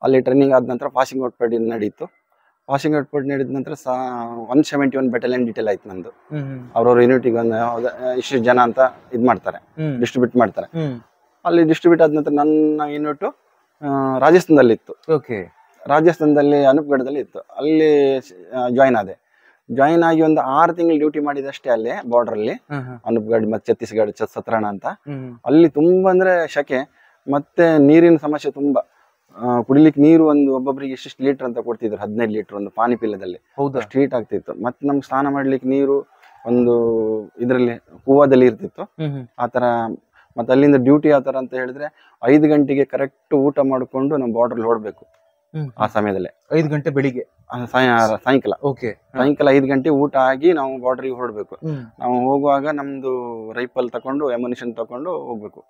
ಅಲ್ಲಿ ಟ್ರೈನಿಂಗ್ ಆದ ನಂತರ ಪಾಸಿಂಗ್ ಔಟ್ ಪರೇಡ್ ನಡೀತು. ಪಾಸಿಂಗ್ ಔಟ್ ಪರೇಡ್ ನಡೆದ ನಂತರ 171 ಬೆಟಾಲಿಯನ್ ಡೀಟೇಲ್ ಆಯ್ತು ನಂದು. ಅವ್ರವ್ರ ಯೂನಿಟಿಗೆ ಇಷ್ಟು ಜನ ಅಂತ ಇದ್ ಮಾಡ್ತಾರೆ, ಡಿಸ್ಟ್ರಿಬ್ಯೂಟ್ ಮಾಡ್ತಾರೆ. ಅಲ್ಲಿ ಡಿಸ್ಟ್ರಿಬ್ಯೂಟ್ ಆದ ನಂತರ ನನ್ನ ಯೂನಿಟ್ ರಾಜಸ್ಥಾನದಲ್ಲಿ ಇತ್ತು. ರಾಜಸ್ಥಾನದಲ್ಲಿ ಅನೂಪ್ಗಢದಲ್ಲಿ ಇತ್ತು. ಅಲ್ಲಿ ಜಾಯಿನ್ ಆದೆ. ಜಾಯಿನ್ ಆಗಿ ಒಂದು 6 ತಿಂಗಳು ಡ್ಯೂಟಿ ಮಾಡಿದಷ್ಟೇ ಅಲ್ಲಿ ಬಾರ್ಡರ್ ಅಲ್ಲಿ. ಅನೂಪ್ಗಢ ಮತ್ತೆ ಛತ್ತೀಸ್ಗಢ ಸತ್ರಾಣ ಅಂತ. ಅಲ್ಲಿ ತುಂಬಾ ಅಂದ್ರೆ ಶಕೆ, ಮತ್ತೆ ನೀರಿನ ಸಮಸ್ಯೆ ತುಂಬಾ. ಕುಡಿಲಿಕ್ಕೆ ನೀರು ಒಬ್ಬೊಬ್ಬರಿಗೆ ಇಷ್ಟಿಷ್ಟು ಲೀಟರ್ ಅಂತ ಕೊಡ್ತಿದ್ರು, 15 ಲೀಟರ್ ಒಂದು ಪಾನಿ ಪಿಲ್ಲದಲ್ಲಿ. ಅಷ್ಟು ಹೀಟ್ ಆಗ್ತಿತ್ತು. ಮತ್ತೆ ನಮ್ಗೆ ಸ್ನಾನ ಮಾಡ್ಲಿಕ್ಕೆ ನೀರು ಒಂದು ಇದ್ರಲ್ಲಿ ಕೂವಾದಲ್ಲಿ ಇರ್ತಿತ್ತು ಆತರ. ಮತ್ತೆ ಅಲ್ಲಿಂದ ಡ್ಯೂಟಿ ಯಾವ ತರ ಅಂತ ಹೇಳಿದ್ರೆ 5 ಗಂಟೆಗೆ ಕರೆಕ್ಟ್ ಊಟ ಮಾಡ್ಕೊಂಡು ನಾವು ಬಾರ್ಡರ್ ಹೊಡ್ಬೇಕು. ಆ ಸಮಯದಲ್ಲಿ 5 ಗಂಟೆ ಬೆಳಿಗ್ಗೆ, ಸಾಯಂಕಾಲ 5 ಗಂಟೆ ಊಟ ಆಗಿ ನಾವು ಬಾರ್ಡರ್ಗೆ ಹೊರಡ್ಬೇಕು. ನಾವು ಹೋಗುವಾಗ ನಮ್ದು ರೈಫಲ್ ತಕೊಂಡು ಎಮುನಿಷನ್ ತಕೊಂಡು ಹೋಗ್ಬೇಕು.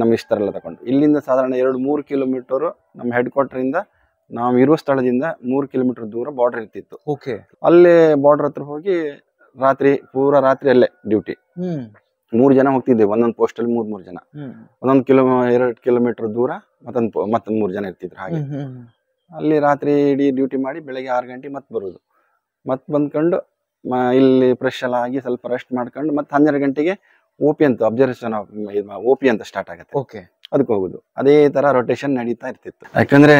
ನಮ್ಮ ಇಷ್ಟರೆಲ್ಲ ತಕೊಂಡು ಇಲ್ಲಿಂದ ಸಾಧಾರಣ 2-3 ಕಿಲೋಮೀಟರ್ ನಮ್ಮ ಹೆಡ್ ಕ್ವಾರ್ಟರ್ ಇಂದ ನಾವು ಇರುವ ಸ್ಥಳದಿಂದ 3 ಕಿಲೋಮೀಟರ್ ದೂರ ಬಾರ್ಡರ್ ಇರ್ತಿತ್ತು. ಅಲ್ಲೇ ಬಾರ್ಡರ್ ಹತ್ರ ಹೋಗಿ ಪೂರಾ ರಾತ್ರಿ ಅಲ್ಲೇ ಡ್ಯೂಟಿ. 3 ಜನ ಹೋಗ್ತಿದ್ದೇವೆ ಒಂದೊಂದು ಪೋಸ್ಟ್ ಅಲ್ಲಿ. 3 ಜನ ಒಂದೊಂದು 2 ಕಿಲೋಮೀಟರ್ ದೂರ ಮತ್ತೊಂದು 3 ಜನ ಇರ್ತಿದ್ರು. ಹಾಗೆ ಅಲ್ಲಿ ರಾತ್ರಿ ಇಡೀ ಡ್ಯೂಟಿ ಮಾಡಿ ಬೆಳಗ್ಗೆ 6 ಗಂಟೆ ಮತ್ತೆ ಬರುದು. ಮತ್ತೆ ಬಂದ್ಕೊಂಡು ಇಲ್ಲಿ ಫ್ರೆಶ್ ಎಲ್ಲ ಆಗಿ ಸ್ವಲ್ಪ ರೆಸ್ಟ್ ಮಾಡ್ಕೊಂಡು ಮತ್ತೆ 12 ಗಂಟೆಗೆ OP ಅಂತ ಅಬ್ಸರ್ವೇಷನ್ OP ಅಂತ ಸ್ಟಾರ್ಟ್ ಆಗುತ್ತೆ. ಅದಕ್ಕೆ ಹೋಗುದು. ಅದೇ ತರ ರೊಟೇಷನ್ ನಡೀತಾ ಇರ್ತಿತ್ತು. ಯಾಕಂದ್ರೆ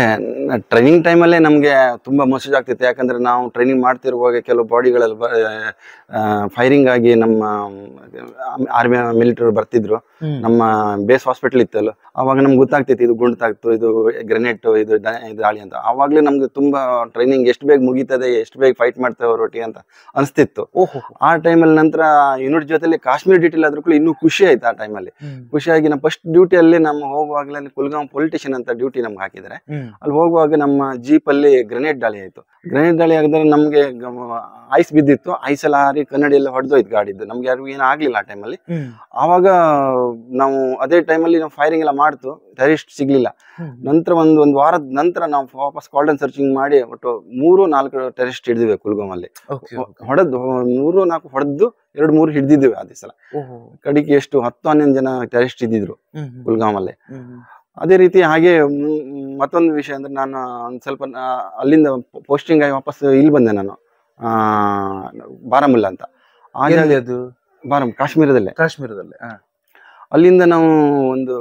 ಟ್ರೈನಿಂಗ್ ಟೈಮಲ್ಲೇ ನಮ್ಗೆ ತುಂಬಾ ಮಸೂಜ್ ಆಗ್ತಿತ್ತು. ಯಾಕಂದ್ರೆ ನಾವು ಟ್ರೈನಿಂಗ್ ಮಾಡ್ತಿರುವಾಗ ಕೆಲವು ಬಾಡಿಗಳಲ್ಲಿ ಫೈರಿಂಗ್ ಆಗಿ ನಮ್ಮ ಆರ್ಮಿ ಮಿಲಿಟರಿ ಬರ್ತಿದ್ರು. ನಮ್ಮ ಬೇಸ್ ಹಾಸ್ಪಿಟಲ್ ಇತ್ತಲ್ಲ, ಅವಾಗ ನಮ್ಗೆ ಗೊತ್ತಾಗ್ತಿತ್ತು ಇದು ಗುಂಡ್ತಾಗ್ತು, ಇದು ಗ್ರೆನೇಟ್, ಇದು ದಾಳಿ ಅಂತ. ಅವಾಗ್ಲೇ ನಮ್ಗೆ ತುಂಬಾ ಟ್ರೈನಿಂಗ್ ಎಷ್ಟು ಬೇಗ ಮುಗೀತದೆ, ಎಷ್ಟು ಬೇಗ ಫೈಟ್ ಮಾಡ್ತೇವೆ ರೊಟ್ಟಿ ಅಂತ ಅನಿಸ್ತಿತ್ತು. ಆ ಟೈಮಲ್ಲಿ ನಂತರ ಯೂನಿಟ್ ಜೊತೆಲಿ ಕಾಶ್ಮೀರ್ ಡ್ಯೂಟಿಲಿ ಆದ್ರೂ ಕೂಡ ಇನ್ನೂ ಖುಷಿ ಆಯ್ತು. ಆ ಟೈಮಲ್ಲಿ ಖುಷಿಯಾಗಿ ನಮ್ಮ ಫಸ್ಟ್ ಡ್ಯೂಟಿಯಲ್ಲಿ ನಮ್ಮ ಹೋಗುವಾಗಲೇ ಕುಲ್ಗಾಂ ಪೊಲಿಟಿಷಿಯನ್ ಅಂತ ಡ್ಯೂಟಿ ನಮ್ಗೆ ಹಾಕಿದ್ದಾರೆ. ಅಲ್ಲಿ ಹೋಗುವಾಗ ನಮ್ಮ ಜೀಪ್ ಅಲ್ಲಿ ಗ್ರೆನೇಡ್ ದಾಳಿ ಆಯ್ತು. ಗ್ರೆನೇಡ್ ದಾಳಿ ಆಗಿದ್ರೆ ನಮ್ಗೆ ಐಸ್ ಬಿದ್ದಿತ್ತು. ಐಸ್ ಎಲ್ಲ ಹಾರಿ ಕನ್ನಡಿ ಎಲ್ಲ ಹೊಡೆದೋಯ್ತು ಗಾಡಿದ್ದು. ನಮ್ಗೆ ಯಾರಿಗೂ ಏನು ಆಗ್ಲಿಲ್ಲ ಆ ಟೈಮಲ್ಲಿ. ಆವಾಗ ನಾವು ಅದೇ ಟೈಮಲ್ಲಿ ನಾವು ಫೈರಿಂಗ್ ಎಲ್ಲ ಮಾಡ್ತು, ಟೆರರಿಸ್ಟ್ ಸಿಗ್ಲಿಲ್ಲ. ನಂತರ ಒಂದು ವಾರದ ನಂತರ ನಾವು ವಾಪಸ್ ಕಾಲ್ಡನ್ ಸರ್ಚಿಂಗ್ ಮಾಡಿ ಒಟ್ಟು 3-4 ಟೆರರಿಸ್ಟ್ ಹಿಡಿದಿವೆ ಕುಲ್ಗಾಂ ಅಲ್ಲಿ. ಹೊಡೆದು 3-4 ಹೊಡೆದು 2-3 ಹಿಡಿದಿದ್ದೇವೆ ಆ ದಿವಸ. ಕಡಿಗೆ ಎಷ್ಟು 10-11 ಜನ ಟೆರರಿಸ್ಟ್ ಇದ್ದಿದ್ರು ಕುಲ್ಗಾಂ ಅಲ್ಲಿ. ಅದೇ ರೀತಿ ಹಾಗೆ ಮತ್ತೊಂದು ವಿಷಯ ಅಂದ್ರೆ, ನಾನು ಒಂದ್ ಸ್ವಲ್ಪ ಅಲ್ಲಿಂದ ಪೋಸ್ಟಿಂಗ್ ಆಗಿ ವಾಪಸ್ ಇಲ್ಲಿ ಬಂದೆ ನಾನು, ಬಾರಾಮುಲ್ಲಾ ಅಂತ. ಕಾಶ್ಮೀರದಲ್ಲೇ. ಅಲ್ಲಿಂದ ನಾವು ಒಂದು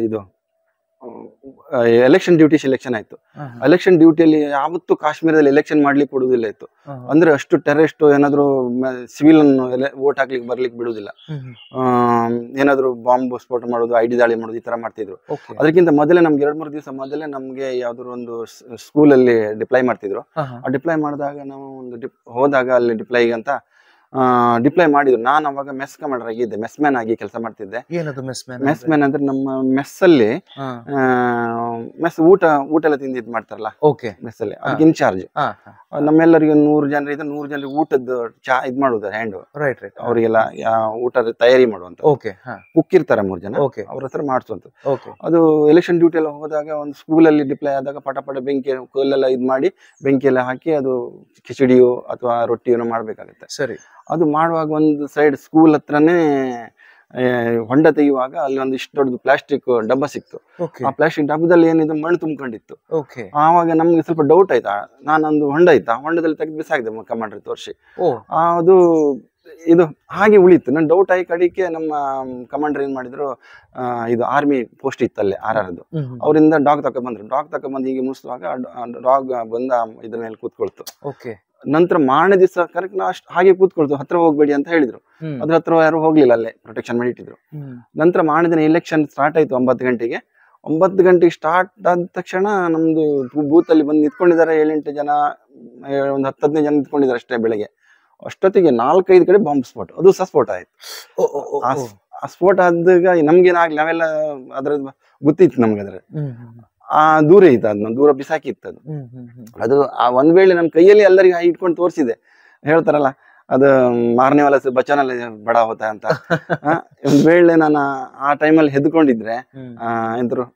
ಇದು ಎಲೆಕ್ಷನ್ ಡ್ಯೂಟಿ ಸೆಲೆಕ್ಷನ್ ಆಯ್ತು. ಎಲೆಕ್ಷನ್ ಡ್ಯೂಟಿಯಲ್ಲಿ ಯಾವತ್ತೂ ಕಾಶ್ಮೀರದಲ್ಲಿ ಎಲೆಕ್ಷನ್ ಮಾಡ್ಲಿಕ್ಕೆ ಕೊಡುವುದಿಲ್ಲ ಇತ್ತು. ಅಂದ್ರೆ ಅಷ್ಟು ಟೆರರಿಸ್ಟ್ ಏನಾದ್ರು ಸಿವಿಲ್ ವೋಟ್ ಹಾಕ್ಲಿಕ್ಕೆ ಬರ್ಲಿಕ್ಕೆ ಬಿಡುವುದಿಲ್ಲ. ಏನಾದ್ರು ಬಾಂಬ್ ಸ್ಫೋಟ ಮಾಡೋದು, ID ದಾಳಿ ಮಾಡೋದು, ಈ ತರ ಮಾಡ್ತಿದ್ರು. ಅದಕ್ಕಿಂತ ಮೊದಲೇ ನಮ್ಗೆ 2-3 ದಿವಸ ಮೊದಲೇ ನಮ್ಗೆ ಯಾವ್ದಾದ್ರು ಒಂದು ಸ್ಕೂಲಲ್ಲಿ ಡಿಪ್ಲೈ ಮಾಡ್ತಿದ್ರು. ಆ ಡಿಪ್ಲೈ ಮಾಡಿದಾಗ ನಾವು ಹೋದಾಗ ಅಲ್ಲಿ ಡಿಪ್ಲೈಗೆ ಅಂತ ಡಿಪ್ಲೈ ಮಾಡಿದ್ರು. ನಾನು ಅವಾಗ ಮೆಸ್ ಕಮಾಂಡರ್ ಆಗಿದ್ದೆ, ಮೆಸ್ ಮ್ಯಾನ್ ಆಗಿ ಕೆಲಸ ಮಾಡ್ತಿದ್ದೆ. ಮೆಸ್ ಮ್ಯಾನ್ ಅಂದ್ರೆ ನಮ್ಮ ಮೆಸ್ ಅಲ್ಲಿ ಮೆಸ್ ಊಟ ಎಲ್ಲ ತಿಂದು ಇದ್ ಮಾಡ್ತಾರಲ್ಲ ಮೆಸ್ ಅಲ್ಲಿ, ಅದಕ್ಕೆ ಇನ್ಚಾರ್ಜ್. ನಮ್ಮೆಲ್ಲರಿಗೆ 100 ಜನರಿದ್ರೆ 100 ಜನರಿಗೆ ಊಟದ ಚಾ ಇದ್ ಮಾಡುದು ಹ್ಯಾಂಡ್ ರೈಟ್ ರೈಟ್ ಅವರಿಗೆಲ್ಲ ಊಟದ ತಯಾರಿ ಮಾಡುವಂತ ಓಕೆ ಕುಕ್ ಇರ್ತಾರೆ 3 ಜನ ಓಕೆ ಅವ್ರ ಹತ್ರ ಮಾಡಿಸುವಂತ. ಓಕೆ ಅದು ಎಲೆಕ್ಷನ್ ಡ್ಯೂಟಿ ಎಲ್ಲ ಹೋದಾಗ ಒಂದು ಸ್ಕೂಲಲ್ಲಿ ಡಿಪ್ಲೈ ಆದಾಗ ಪಟ ಪಟ ಬೆಂಕಿ ಕಲ್ಲೆಲ್ಲ ಇದ್ ಮಾಡಿ ಬೆಂಕಿ ಎಲ್ಲ ಹಾಕಿ ಅದು ಕಿಚಡಿಯೋ ಅಥವಾ ರೊಟ್ಟಿಯೋ ಮಾಡ್ಬೇಕಾಗುತ್ತೆ. ಸರಿ. ಅದು ಮಾಡುವಾಗ ಒಂದು ಸೈಡ್ ಸ್ಕೂಲ್ ಹತ್ರನೇ ಹೊಂಡ ತೆಗೆಯುವಾಗ ಅಲ್ಲಿ ಒಂದು ಇಷ್ಟು ದೊಡ್ಡದು ಪ್ಲಾಸ್ಟಿಕ್ ಡಬ್ಬ ಸಿಕ್ತು. ಆ ಪ್ಲಾಸ್ಟಿಕ್ ಡಬ್ಬದಲ್ಲಿ ಏನಿದೆ ಮಣ್ಣು ತುಂಬಿಕೊಂಡಿತ್ತು. ಆವಾಗ ನಮ್ಗೆ ಸ್ವಲ್ಪ ಡೌಟ್ ಆಯ್ತಾ, ನಾನೊಂದು ಹೊಂಡ ಇತ್ತು, ಆ ಹೊಂಡದಲ್ಲಿ ತೆಗೆದು ಬಿಸಾಕಿದೆ ಕಮಾಂಡ್ರಿ ತೋರಿಸಿ. ಅದು ಇದು ಹಾಗೆ ಉಳಿತು. ನನ್ ಡೌಟ್ ಆಗಿ ಕಡಿಕೆ ನಮ್ಮ ಕಮಾಂಡರ್ ಏನ್ ಮಾಡಿದ್ರು, ಇದು ಆರ್ಮಿ ಪೋಸ್ಟ್ ಇತ್ತು ಅಲ್ಲಿ RRದು, ಅವರಿಂದ ಡಾಗ್ ತಕೊಂಡ್ಬಂದ್ರು. ಡಾಗ್ ತಕೊಂಡ್ಬಂದು ಹೀಗೆ ಮುಗಿಸುವಾಗ ಡಾಗ್ ಬಂದ ಇದ್ರ ಮೇಲೆ ಕೂತ್ಕೊಳ್ತು. ನಂತರ ಮಾರನೇ ದಿವಸ ಕರೆಕ್ಟ್ ಅಷ್ಟು ಹಾಗೆ ಕೂತ್ಕೊಳ್ತು, ಹತ್ರ ಹೋಗ್ಬೇಡಿ ಅಂತ ಹೇಳಿದ್ರು. ಅದ್ರ ಹತ್ರ ಯಾರು ಹೋಗ್ಲಿಲ್ಲ, ಅಲ್ಲೇ ಪ್ರೊಟೆಕ್ಷನ್ ಮಾಡಿ ಇಟ್ಟಿದ್ರು. ನಂತರ ಮಾರನೇ ದಿನ ಎಲೆಕ್ಷನ್ ಸ್ಟಾರ್ಟ್ ಆಯ್ತು 9 ಗಂಟೆಗೆ. 9 ಗಂಟೆಗೆ ಸ್ಟಾರ್ಟ್ ಆದ ತಕ್ಷಣ ನಮ್ದು ಬೂತ್ ಅಲ್ಲಿ ಬಂದು ನಿಂತ್ಕೊಂಡಿದ್ದಾರೆ 7-8 ಜನ, ಒಂದು 10-15 ಜನ ನಿಂತ್ಕೊಂಡಿದ್ದಾರೆ ಅಷ್ಟೇ. ಬೆಳಗ್ಗೆ ಅಷ್ಟೊತ್ತಿಗೆ 4-5 ಕಡೆ ಬಾಂಬ್ ಸ್ಫೋಟ, ಅದು ಸಹ ಸ್ಫೋಟ ಆಯ್ತು. ಆ ಸ್ಫೋಟ ಆದಾಗ ನಮ್ಗೇನಾಗ್ಲಿ, ನಾವೆಲ್ಲ ಅದ್ರದ್ದು ಗೊತ್ತಿತ್ತು ನಮ್ಗೆ. ಅದ್ರ ದೂರ ಇತ್ತು, ಅದನ್ನ ದೂರ ಬಿಸಾಕಿತ್ತು. ಅದು ಒಂದ್ ವೇಳೆ ನನ್ನ ಕೈಯಲ್ಲಿ ಎಲ್ಲರಿಗೆ ಇಟ್ಕೊಂಡು ತೋರಿಸಿದೆ. ಹೇಳ್ತಾರಲ್ಲ, ಅದು ಮಾರನೇ ವಾಲ ಬಚಾನಲ್ಲಿ ಬಡ ಹೋತ ಅಂತ. ಒಂದ್ ವೇಳೆ ನಾನು ಆ ಟೈಮಲ್ಲಿ ಹೆದ್ಕೊಂಡಿದ್ರೆ, ಎಂತರು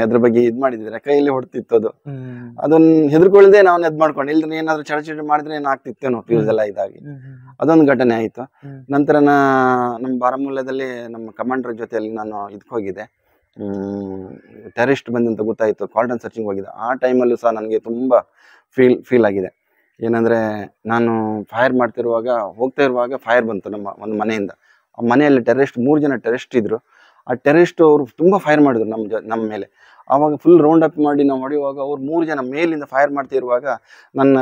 ಅದ್ರ ಬಗ್ಗೆ ಇದ್ ಮಾಡಿದ್ರೆ ಕೈಯಲ್ಲಿ ಹೊಡ್ತಿತ್ತು. ಅದನ್ನ ಹೆದರ್ಕೊಳ್ದೆ ನಾವು ಎದ್ ಮಾಡ್ಕೊಂಡು, ಇಲ್ದ್ರೆ ಏನಾದ್ರು ಚಡಚಡಿ ಮಾಡಿದ್ರೆ ಏನಾಗ್ತಿತ್ತೇನೋ, ಫ್ಯೂಸ್ ಎಲ್ಲ ಇದಾಗಿ ಅದೊಂದು ಘಟನೆ ಆಯ್ತು. ನಂತರ ನಮ್ಮ ಬಾರಾಮುಲ್ಲಾದಲ್ಲಿ ನಮ್ಮ ಕಮಾಂಡರ್ ಜೊತೆಯಲ್ಲಿ ನಾನು ಇದಕ್ಕೆ ಹೋಗಿದ್ದೆ, ಟೆರರಿಸ್ಟ್ ಬಂದಂತ ಗೊತ್ತಾಯ್ತು, ಕಾರ್ಡನ್ ಸರ್ಚಿಂಗ್ ಹೋಗಿದೆ. ಆ ಟೈಮಲ್ಲೂ ಸಹ ನನಗೆ ತುಂಬಾ ಫೀಲ್ ಆಗಿದೆ. ಏನಂದ್ರೆ, ನಾನು ಫೈರ್ ಮಾಡ್ತಿರುವಾಗ, ಹೋಗ್ತಾ ಇರುವಾಗ ಫೈರ್ ಬಂತು ನಮ್ಮ ಒಂದು ಮನೆಯಿಂದ. ಆ ಮನೆಯಲ್ಲಿ 3 ಜನ ಟೆರರಿಸ್ಟ್ ಇದ್ರು. ಆ ಟೆರರಿಸ್ಟ್ ಅವರು ತುಂಬಾ ಫೈರ್ ಮಾಡಿದ್ರು ನಮ್ಮ ಮೇಲೆ. ಆವಾಗ ಫುಲ್ ರೌಂಡ್ ಅಪ್ ಮಾಡಿ ನಾವು ಹೊಡೆಯುವಾಗ ಅವ್ರು 3 ಜನ ಮೇಲಿಂದ ಫೈರ್ ಮಾಡ್ತಿರುವಾಗ ನನ್ನ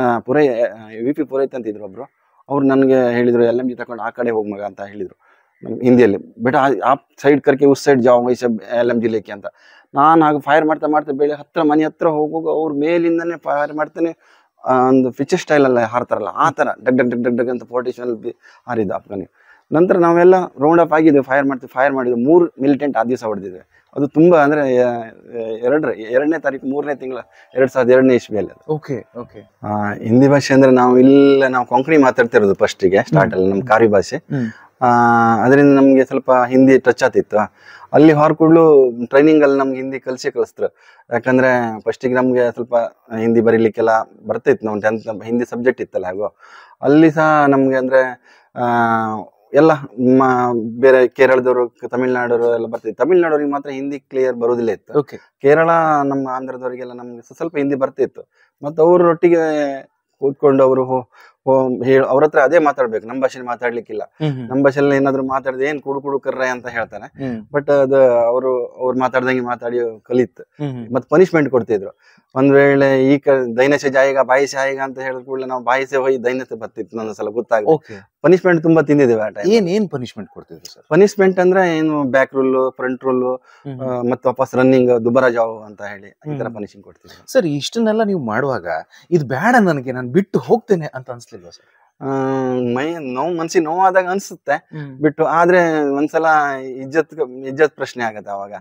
VP ಪುರೈತ್ ಅಂತಿದ್ರು ಒಬ್ರು, ಅವ್ರು ನನಗೆ ಹೇಳಿದ್ರು, LMG ತಗೊಂಡು ಆ ಕಡೆ ಹೋಗ್ ಮಗ ಅಂತ ಹೇಳಿದ್ರು ನಮ್ಮ ಹಿಂದಿಯಲ್ಲಿ. ಬೇಟ ಆಪ್ ಸೈಡ್ ಕರ್ಕೆ ಉಸ್ ಸೈಡ್ ಜಾವ್ ವೈಸ LMG ಲೇಕೆ ಅಂತ. ನಾನು ಆಗ ಫೈರ್ ಮಾಡ್ತಾ ಮನೆ ಹತ್ರ ಹೋಗುವಾಗ ಅವ್ರ ಮೇಲಿಂದನೇ ಫೈರ್ ಮಾಡ್ತಾನೆ, ಒಂದು ಫಿಚರ್ ಸ್ಟೈಲ್ ಅಲ್ಲ ಹಾರ್ತಾರಲ್ಲ ಆ ತರ ಡಗ್ ಡಗ್ ಡಗ್ ಡಗ್ ಡಗ್ ಅಂತ 47 ಹಾರಿದ್ದು ಅಫ್ಘಾನಿ. ನಂತರ ನಾವೆಲ್ಲ ರೌಂಡ್ ಅಪ್ ಆಗಿದ್ವಿ, ಫೈರ್ ಮಾಡಿದ್ವಿ. 3 ಮಿಲಿಟೆಂಟ್ ಆ ದಿವಸ ಹೊಡೆದಿದ್ವಿ. ಅದು ತುಂಬಾ ಅಂದ್ರೆ 2ನೇ ತಾರೀಕು 3ನೇ ತಿಂಗಳ 2002ನೇ ಇಸ್ವಿಯಲ್ಲಿ. ಹಿಂದಿ ಭಾಷೆ ಅಂದ್ರೆ ನಾವು ಕೊಂಕಣಿ ಮಾತಾಡ್ತಿರೋದು ಫಸ್ಟಿಗೆ ಸ್ಟಾರ್ಟ್ ಅಲ್ಲಿ, ನಮ್ಮ ಕಾರಿ ಭಾಷೆ. ಅದರಿಂದ ನಮ್ಗೆ ಸ್ವಲ್ಪ ಹಿಂದಿ ಟಚ್ ಆಗ್ತಿತ್ತು. ಅಲ್ಲಿ ಹೊರಕೂಡ್ಲು ಟ್ರೈನಿಂಗ್ ಅಲ್ಲಿ ನಮ್ಗೆ ಹಿಂದಿ ಕಲಿಸ್ತಾರೆ. ಯಾಕಂದ್ರೆ ಫಸ್ಟಿಗೆ ನಮ್ಗೆ ಸ್ವಲ್ಪ ಹಿಂದಿ ಬರೀಲಿಕ್ಕೆಲ್ಲ ಬರ್ತಿತ್ತು. ನಾವು 10th ಹಿಂದಿ ಸಬ್ಜೆಕ್ಟ್ ಇತ್ತಲ್ಲ, ಹಾಗೂ ಅಲ್ಲಿ ಸಹ ನಮ್ಗೆ ಅಂದ್ರೆ ಎಲ್ಲ ಬೇರೆ ಕೇರಳದವರು, ತಮಿಳ್ನಾಡವರು ಎಲ್ಲ ಬರ್ತಿತ್ತು. ತಮಿಳ್ನಾಡವ್ರಿಗೆ ಮಾತ್ರ ಹಿಂದಿ ಕ್ಲಿಯರ್ ಬರೋದಿಲ್ಲ ಇತ್ತು. ಕೇರಳ ನಮ್ಮ ಆಂಧ್ರದವರಿಗೆಲ್ಲ ನಮ್ಗೆ ಸ್ವಲ್ಪ ಹಿಂದಿ ಬರ್ತಿತ್ತು. ಮತ್ತು ಅವರೊಟ್ಟಿಗೆ ಕೂತ್ಕೊಂಡು ಅವರು ಅವ್ರ ಹತ್ರ ಅದೇ ಮಾತಾಡ್ಬೇಕು, ನಮ್ಮ ಭಾಷೆಯಲ್ಲಿ ಮಾತಾಡ್ಲಿಕ್ಕಿಲ್ಲ. ನಮ್ಮ ಭಾಷೆಯಲ್ಲಿ ಏನಾದ್ರು ಮಾತಾಡಿದ್ರೆ ಏನ್ ಕುಡು ಕರ್ರೆ ಅಂತ ಹೇಳ್ತಾನೆ. ಬಟ್ ಅದು ಅವ್ರು ಮಾತಾಡ್ದಂಗೆ ಮಾತಾಡಿ ಕಲಿತು. ಮತ್ತೆ ಪನಿಷ್ಮೆಂಟ್ ಕೊಡ್ತಿದ್ರು. ಒಂದ್ ವೇಳೆ ದೈನಸೆ ಜಾಯಿಗ ಬಾಯಿಸೆ ಆಯಿಗ ಅಂತ ಹೇಳಿದ ಕೂಡಲೇ ನಾವು ಬಾಯಿಸೆ ಹೋಗಿ ದೈನಸೆ ಬರ್ತಿತ್ತು. ಒಂದೊಂದ್ಸಲ ಗೊತ್ತಾಗ ಪನಿಷ್ಮೆಂಟ್ ತುಂಬಾ ತಿಂದಿದ್ದೇವೆ ಆ ಟೈಮ್. ಏನ್ ಪನಿಷ್ಮೆಂಟ್ ಕೊಡ್ತಿದ್ರು ಸರ್? ಪನಿಷ್ಮೆಂಟ್ ಅಂದ್ರೆ ಏನು, ಬ್ಯಾಕ್ ರೂಲ್, ಫ್ರಂಟ್ ರೂಲ್, ಮತ್ತೆ ವಾಪಸ್ ರನ್ನಿಂಗ್, ದುಬಾರಾ ಜಾವ್ ಅಂತ ಹೇಳಿ ಈ ತರ ಪನಿಷ್ಮೆಂಟ್ ಕೊಡ್ತಿದ್ರು. ಸರ್, ಇಷ್ಟನ್ನೆಲ್ಲ ನೀವು ಮಾಡುವಾಗ ಇದು ಬೇಡ ನನಗೆ, ನಾನು ಬಿಟ್ಟು ಹೋಗ್ತೇನೆ ಅಂತ ಅನ್ಸ್ಲಿಲ್ವಾ ಸರ್? ಮನ್ಸಿಗೆ ನೋವಾದಾಗ ಅನ್ಸುತ್ತೆ ಬಿಟ್ಟು. ಆದ್ರೆ ಒಂದ್ಸಲ ಇಜ್ಜತ್ ಪ್ರಶ್ನೆ ಆಗತ್ತೆ ಅವಾಗ.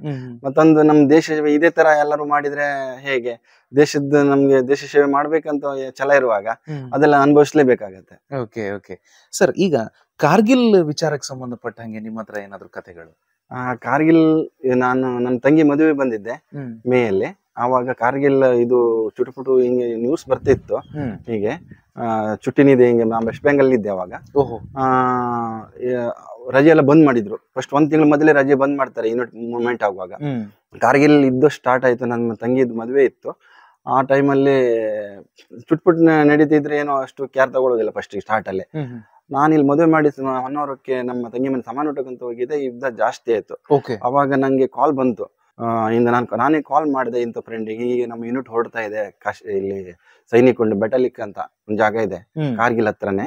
ಮತ್ತೊಂದು ನಮ್ ದೇಶ ಇದೇ ತರ ಎಲ್ಲರೂ ಮಾಡಿದ್ರೆ ಹೇಗೆ, ನಮ್ಗೆ ದೇಶ ಸೇವೆ ಮಾಡ್ಬೇಕಂತ ಛಲ ಇರುವಾಗ ಅದೆಲ್ಲ ಅನುಭವಿಸ್ಲೇಬೇಕಾಗತ್ತೆ. ಓಕೆ ಸರ್, ಈಗ ಕಾರ್ಗಿಲ್ ವಿಚಾರಕ್ಕೆ ಸಂಬಂಧಪಟ್ಟ ಹಾಗೆ ನಿಮ್ಮ ಹತ್ರ ಏನಾದ್ರು ಕಥೆಗಳು? ಕಾರ್ಗಿಲ್, ನಾನು ನನ್ನ ತಂಗಿ ಮದುವೆ ಬಂದಿದ್ದೆ ಮೇಯಲ್ಲಿ. ಆವಾಗ ಕಾರ್ಗಿಲ್ ಇದು ಚುಟುಪುಟು ಹಿಂಗೆ ನ್ಯೂಸ್ ಬರ್ತಿತ್ತು, ಹೀಗೆ ಚುಟ್ಟಿನಿದೆ ಹಿಂಗೆ. ನಾ ವೆಸ್ಟ್ ಬೆಂಗಾಲ್ ಇದ್ದೆ ಅವಾಗ. ರಜೆ ಎಲ್ಲ ಬಂದ್ ಮಾಡಿದ್ರು. ಫಸ್ಟ್ 1 ತಿಂಗಳ ಮೊದಲೇ ರಜೆ ಬಂದ್ ಮಾಡ್ತಾರೆ ಯೂನಿಟ್ ಮೂವ್ಮೆಂಟ್ ಆಗುವಾಗ. ಕಾರ್ಗಿಲ್ ಇದ್ದು ಸ್ಟಾರ್ಟ್ ಆಯ್ತು, ನನ್ನ ತಂಗಿದ್ ಮದುವೆ ಇತ್ತು. ಆ ಟೈಮಲ್ಲಿ ಚುಟ್ಪುಟ್ ನಡೀತಿದ್ರೆ ಏನೋ ಅಷ್ಟು ಕೇರ್ ತಗೊಳ್ಳೋದಿಲ್ಲ ಫಸ್ಟ್ ಸ್ಟಾರ್ಟ್ ಅಲ್ಲೇ. ನಾನು ಇಲ್ಲಿ ಮದುವೆ ಮಾಡಿ ಹೊನ್ನವರಕ್ಕೆ ನಮ್ಮ ತಂಗಿ ಮನೆ ಸಮಾನ ಊಟಕ್ಕಂತ ಹೋಗಿದ್ದೆ. ಯುದ್ಧ ಜಾಸ್ತಿ ಆಯ್ತು. ಅವಾಗ ನಂಗೆ ಕಾಲ್ ಬಂತು ನಾನೇ ಕಾಲ್ ಮಾಡಿದೆ ಇಂಥ ಫ್ರೆಂಡಿಗೆ, ಹೀಗೆ ನಮ್ಮ ಯೂನಿಟ್ ಹೊರಡ್ತಾ ಇದೆ ಇಲ್ಲಿ ಸೈನಿಕ ಬೆಟಲಿಕ್ ಅಂತ ಒಂದು ಜಾಗ ಇದೆ ಕಾರ್ಗಿಲ್ ಹತ್ರನೇ.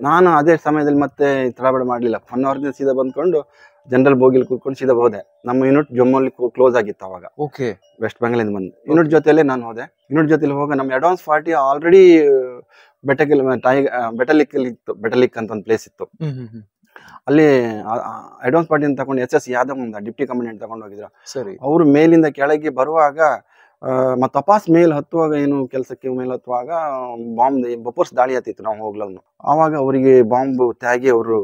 ನಾನು ಅದೇ ಸಮಯದಲ್ಲಿ ಮತ್ತೆ ತಡಬಡ ಮಾಡ್ಲಿಲ್ಲ, ಹೊನ್ನವರದಿಂದ ಸೀದಾ ಬಂದ್ಕೊಂಡು ಜನರಲ್ ಬೋಗಿಲ್ ಕೂತ್ಕೊಂಡು ಸೀದಾ ಹೋದೆ. ನಮ್ಮ ಯೂನಿಟ್ ಜಮ್ಮಲ್ಲಿ ಕ್ಲೋಸ್ ಆಗಿತ್ತು ಅವಾಗ. ವೆಸ್ಟ್ ಬೆಂಗಾಲಿಂದ ಬಂದು ಯೂನಿಟ್ ಜೊತೆಯಲ್ಲೇ ನಾನು ಹೋದೆ. ಯೂನಿಟ್ ಜೊತೆಲಿ ಹೋಗ ನಮ್ಮ ಅಡ್ವಾನ್ಸ್ ಪಾರ್ಟಿ ಆಲ್ರೆಡಿ ಬೆಟಲಿಕ್ ಇತ್ತು. ಬೆಟಲಿಕ್ ಅಂತ ಒಂದು ಪ್ಲೇಸ್ ಇತ್ತು. ಅಲ್ಲಿ ಅಡ್ವಾನ್ಸ್ ಪಾರ್ಟಿ ತಗೊಂಡು SS ಯಾದವ್ ಡಿಪ್ಟಿ ಕಮಾಂಡೆಂಟ್ ತಗೊಂಡು ಹೋಗಿದ್ರು. ಅವರು ಮೇಲಿಂದ ಕೆಳಗೆ ಬರುವಾಗ ಮತ್ತೆ ತಪಾಸ್ ಮೇಲೆ ಹತ್ತುವಾಗ ಏನು ಕೆಲಸಕ್ಕೆ ಮೇಲೆ ಹತ್ತುವಾಗ ಬಾಂಬ್ ಬೊಪ್ಪರ್ಸ್ ದಾಳಿ ಆತಿತ್ತು ನಾವು ಹೋಗ್ಲವ್ನು. ಆವಾಗ ಅವರಿಗೆ ಬಾಂಬ್ ತ್ಯಾಗಿ ಅವರು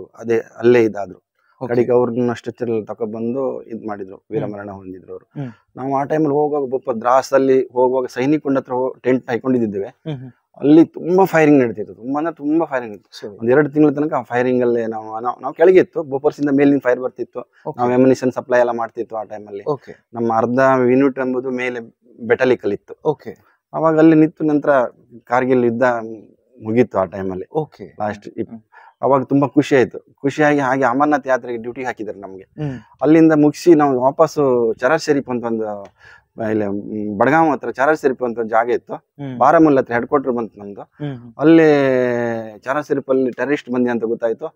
ಅಲ್ಲೇ ಇದಾದ್ರು. ಕಡೆಗೆ ಅವ್ರನ್ನ ಸ್ಟ್ರೆಚರ್ ತಗೊಬಂದು ಇದ್ ಮಾಡಿದ್ರು, ವೀರಮರಣ ಹೊಂದಿದ್ರು ಅವರು. ನಾವು ಆ ಟೈಮಲ್ಲಿ ಹೋಗುವಾಗ ಬೊಪ್ಪ ದ್ರಾಸಲ್ಲಿ ಹೋಗುವಾಗ ಸೈನಿಕ ಹತ್ರ ಟೆಂಟ್ ಹಾಕೊಂಡಿದ್ದೇವೆ. ಅಲ್ಲಿ ತುಂಬಾ ಫೈರಿಂಗ್ ನಡೀತಿತ್ತು, ತುಂಬಾ ಅಂದ್ರೆ ತುಂಬಾ ಫೈರಿಂಗ್ ಇತ್ತು. ಒಂದ್ 2 ತಿಂಗಳ ತನಕ ಫೈರಿಂಗ್ ಅಲ್ಲೇ ನಾವು ಕೆಳಗೆ ಇತ್ತು, ಬೊಪ್ಪರ್ಸ್ ಇಂದ ಮೇಲಿನ ಫೈರ್ ಬರ್ತಿತ್ತು. ನಾವು ಎಮ್ಯುನಿಷನ್ ಸಪ್ಲೈ ಎಲ್ಲ ಮಾಡ್ತಿತ್ತು ಆ ಟೈಮಲ್ಲಿ. ನಮ್ಮ ಅರ್ಧ ಯೂನಿಟ್ ಎಂಬುದು ಮೇಲೆ ಬೆಟಲಿಕಲ್ ಇತ್ತು. ಅವಾಗ ಅಲ್ಲಿ ನಿಂತು ನಂತರ ಕಾರ್ಗಿಲ್ ಯುದ್ಧ ಮುಗೀತು ಆ ಟೈಮಲ್ಲಿ ಲಾಸ್ಟ್. ಅವಾಗ ತುಂಬಾ ಖುಷಿ ಆಯ್ತು. ಖುಷಿಯಾಗಿ ಹಾಗೆ ಅಮರ್ನಾಥ್ ಯಾತ್ರೆಗೆ ಡ್ಯೂಟಿ ಹಾಕಿದ್ರು ನಮ್ಗೆ. ಅಲ್ಲಿಂದ ಮುಗಿಸಿ ನಾವು ವಾಪಸ್ಸು ಚರಾರ್ ಶರೀಫ್ ಅಂತ ಒಂದು ಇಲ್ಲಿ ಬಡಗಾವ್ ಹತ್ರ ಚರಾರ್ ಶರೀಫ್ ಅಂತ ಒಂದು ಜಾಗ ಇತ್ತು, ಬಾರಾಮುಲ್ಲಾ ಹತ್ರ ಹೆಡ್ ಕ್ವಾರ್ಟರ್ ಬಂತು ನಮ್ದು. ಅಲ್ಲಿ ಚರಾರ್ ಶರೀಫ್ ಅಲ್ಲಿ ಟೆರರಿಸ್ಟ್ ಬಂದಿ ಅಂತ ಗೊತ್ತಾಯ್ತು.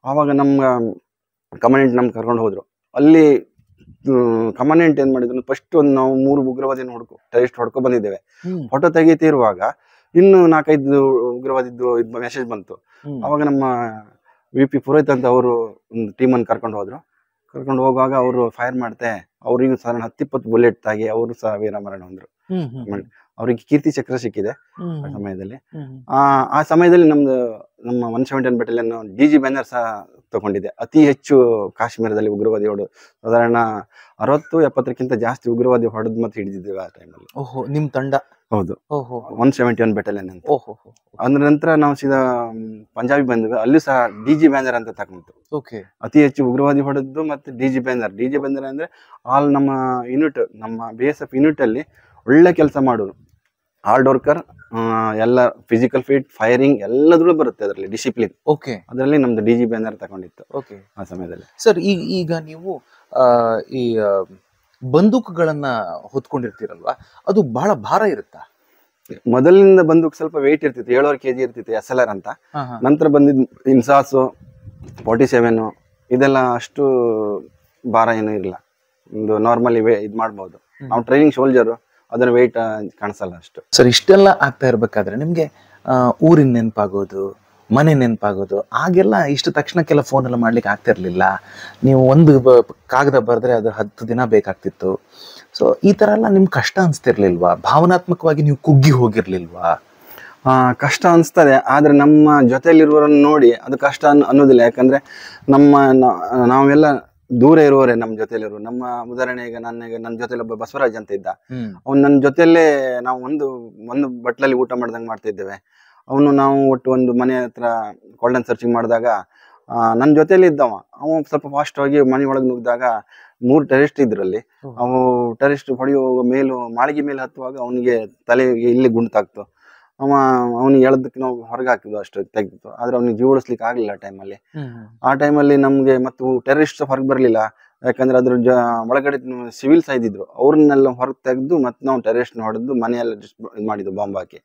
ಆವಾಗ ನಮ್ಮ ಕಮಾಂಡೆಂಟ್ ನಮ್ಗೆ ಕರ್ಕೊಂಡು ಹೋದ್ರು. ಅಲ್ಲಿ ಕಮಾಂಡೆಂಟ್ ಏನ್ ಮಾಡಿದ್ರು, ಫಸ್ಟ್ ಒಂದು ನಾವು 3 ಉಗ್ರವಾದಿನ ಟೆರರಿಸ್ಟ್ ಹೊಡ್ಕೊ ಬಂದಿದ್ದೇವೆ. ಫೋಟೋ ತೆಗಿತಿರುವಾಗ ಇನ್ನು 4-5 ಉಗ್ರವಾದಿದ್ದು ಮೆಸೇಜ್ ಬಂತು. ಅವಾಗ ನಮ್ಮ VP ಪುರೋಹಿತ್ ಅಂತ ಅವರು ಒಂದು ಟೀಮನ್ನು ಕರ್ಕೊಂಡು ಹೋದ್ರು. ಕರ್ಕೊಂಡು ಹೋಗುವಾಗ ಅವರು ಫೈರ್ ಮಾಡ್ತೆ, ಅವ್ರಿಗೂ ಸಾಧಾರಣ 10-20 ಬುಲೆಟ್ ತಾಗಿ ಅವರು ಸಹ ವೀರಮರಣ ಹೊಂದ್ರು. ಅವ್ರಿಗೆ ಕೀರ್ತಿ ಚಕ್ರ ಸಿಕ್ಕಿದೆ ಆ ಸಮಯದಲ್ಲಿ. ಆ ಸಮಯದಲ್ಲಿ ನಮ್ಮ 171 ಬೆಟಾಲಿಯನ್ DG ಬ್ಯಾನರ್ ಸಹ ತಗೊಂಡಿದೆ. ಅತಿ ಹೆಚ್ಚು ಕಾಶ್ಮೀರದಲ್ಲಿ ಉಗ್ರವಾದಿ ಹೊಡೆದು ಸಾಧಾರಣ 60-70ಕ್ಕಿಂತ ಜಾಸ್ತಿ ಉಗ್ರವಾದಿ ಹೊಡೆದು ಮತ್ತೆ ಹಿಡಿದಿದ್ದೇವೆ ಆ ಟೈಮಲ್ಲಿ. ನಿಮ್ ತಂಡ? ಹೌದು, 171 ಬೆಟಾಲಿಯನ್ ಅಂತ. ಅದ್ರ ನಂತರ ನಾವು ಸೀದಾ ಪಂಜಾಬಿ ಬಂದ್ವಿ. ಅಲ್ಲಿ ಸಹ DG ಬ್ಯಾನರ್ ಅಂತ ತಗೊಂಡು ಅತಿ ಹೆಚ್ಚು ಉಗ್ರವಾದಿ ಹೊಡೆದ್ದು ಮತ್ತೆ DG ಬ್ಯಾನರ್ ಅಂದ್ರೆ ಆಲ್ ನಮ್ಮ ಯೂನಿಟ್, ನಮ್ಮ BSF ಯೂನಿಟ್ ಅಲ್ಲಿ ಒಳ್ಳೆ ಕೆಲಸ ಮಾಡೋದು, ಹಾರ್ಡ್ ವರ್ಕರ್, ಎಲ್ಲ ಫಿಸಿಕಲ್ ಫಿಟ್, ಫೈರಿಂಗ್ ಎಲ್ಲದ್ರೂ ಬರುತ್ತೆ ಅದರಲ್ಲಿ, ಡಿಸಿಪ್ಲಿನ್. ಅದರಲ್ಲಿ ನಮ್ದು DG ಬ್ಯಾನರ್ ತಗೊಂಡಿತ್ತು ಆ ಸಮಯದಲ್ಲಿ. ಸರ್, ಈಗ ನೀವು ಈ ಬಂದೂಕುಗಳನ್ನ ಹೊತ್ಕೊಂಡಿರ್ತೀರಲ್ವಾ, ಅದು ಬಹಳ ಭಾರ ಇರುತ್ತಾ? ಮೊದಲಿನಿಂದ ಬಂದೂಕ್ ಸ್ವಲ್ಪ ವೆಯ್ಟ್ ಇರ್ತಿತ್ತು, 7.5 kg ಇರ್ತಿತ್ತು SLR ಅಂತ. ನಂತರ ಬಂದಿದ್ ಇನ್ಸಾಸು 47 ಇದೆಲ್ಲ ಅಷ್ಟು ಭಾರ ಏನು ಇರಲ್ಲ, ಒಂದು ನಾರ್ಮಲಿ ಇದ್ ಮಾಡ್ಬೋದು. ನಾವು ಟ್ರೈನಿಂಗ್ ಸೋಲ್ಜರ್, ಅದನ್ನ ವೆಯ್ಟ್ ಕಾಣಿಸಲ್ಲ ಅಷ್ಟು. ಸರ್, ಇಷ್ಟೆಲ್ಲ ಆಗ್ತಾ ಇರ್ಬೇಕಾದ್ರೆ ನಿಮ್ಗೆ ಊರಿನ ನೆನಪಾಗೋದು, ಮನೆ ನೆನಪಾಗೋದು, ಆಗೆಲ್ಲ ಇಷ್ಟು ತಕ್ಷಣಕ್ಕೆಲ್ಲ ಫೋನ್ ಎಲ್ಲ ಮಾಡ್ಲಿಕ್ಕೆ ಆಗ್ತಾ ಇರ್ಲಿಲ್ಲ. ನೀವು ಒಂದು ಕಾಗದ ಬರೆದ್ರೆ ಅದು 10 ದಿನ ಬೇಕಾಗ್ತಿತ್ತು. ಸೊ ಈ ತರ ಎಲ್ಲ ನಿಮ್ಗೆ ಕಷ್ಟ ಅನ್ಸ್ತಿರ್ಲಿಲ್ವಾ? ಭಾವನಾತ್ಮಕವಾಗಿ ನೀವು ಕುಗ್ಗಿ ಹೋಗಿರ್ಲಿಲ್ವಾ? ಕಷ್ಟ ಅನ್ಸ್ತದೆ, ಆದ್ರೆ ನಮ್ಮ ಜೊತೆಲಿರುವವರನ್ನು ನೋಡಿ ಅದು ಕಷ್ಟ ಅನ್ನೋದಿಲ್ಲ. ಯಾಕಂದ್ರೆ ನಾವೆಲ್ಲ ದೂರ ಇರುವವರೇ ನಮ್ಮ ಜೊತೆಲಿರುವ. ನಮ್ಮ ಉದಾಹರಣೆಗೆ ನನ್ನ ಜೊತೆಲಿ ಒಬ್ಬ ಬಸವರಾಜ್ ಅಂತ ಇದ್ದ. ಅವ್ನು ನನ್ನ ಜೊತೆಯಲ್ಲೇ ನಾವು ಒಂದು ಬಟ್ಲಲ್ಲಿ ಊಟ ಮಾಡ್ದಂಗೆ ಮಾಡ್ತಾ ಇದ್ದೇವೆ. ನಾವು ಒಟ್ಟು ಒಂದು ಮನೆ ಹತ್ರ ಗೋಲ್ಡನ್ ಸರ್ಚಿಂಗ್ ಮಾಡಿದಾಗ ನನ್ನ ಜೊತೆಲಿ ಇದ್ದವ, ಅವನು ಸ್ವಲ್ಪ ಫಾಸ್ಟ್ ಆಗಿ ಮನೆ ಒಳಗೆ ನುಗ್ಗಿದಾಗ 3 ಟೆರರಿಸ್ಟ್ ಇದ್ರಲ್ಲಿ. ಟೆರರಿಸ್ಟ್ ಹೊಡೆಯುವ ಮಾಳಿಗೆ ಮೇಲೆ ಹತ್ತುವಾಗ ಅವನಿಗೆ ತಲೆಗೆ ಇಲ್ಲಿ ಗುಂಡು ತಾಕ್ತು. ಅವನಿಗೆ ಹೇಳೋದಕ್ಕೆ ನಾವು ಹೊರಗೆ ಹಾಕಿದ್ವು, ಅಷ್ಟು ತೆಗ್ದಿತ್ತು. ಆದ್ರೆ ಅವ್ನಿಗೆ ಜೀವ ಉಳಿಸ್ಲಿಕ್ಕೆ ಆಗ್ಲಿಲ್ಲ ಟೈಮಲ್ಲಿ. ಆ ಟೈಮಲ್ಲಿ ನಮ್ಗೆ ಮತ್ತು ಟೆರರಿಸ್ಟ್ ಹೊರಗೆ ಬರ್ಲಿಲ್ಲ. ಯಾಕಂದ್ರೆ ಅದ್ರ ಒಳಗಡೆ ಸಿವಿಲ್ಸ್ ಇದ್ದಿದ್ರು, ಅವ್ರನ್ನೆಲ್ಲ ಹೊರಗೆ ತೆಗೆದು ಮತ್ತೆ ನಾವು ಟೆರರಿಸ್ಟ್ ಹೊಡೆದು ಮನೆಯೆಲ್ಲ ಇದು ಮಾಡಿದ್ವು, ಬಾಂಬ್ ಹಾಕಿ.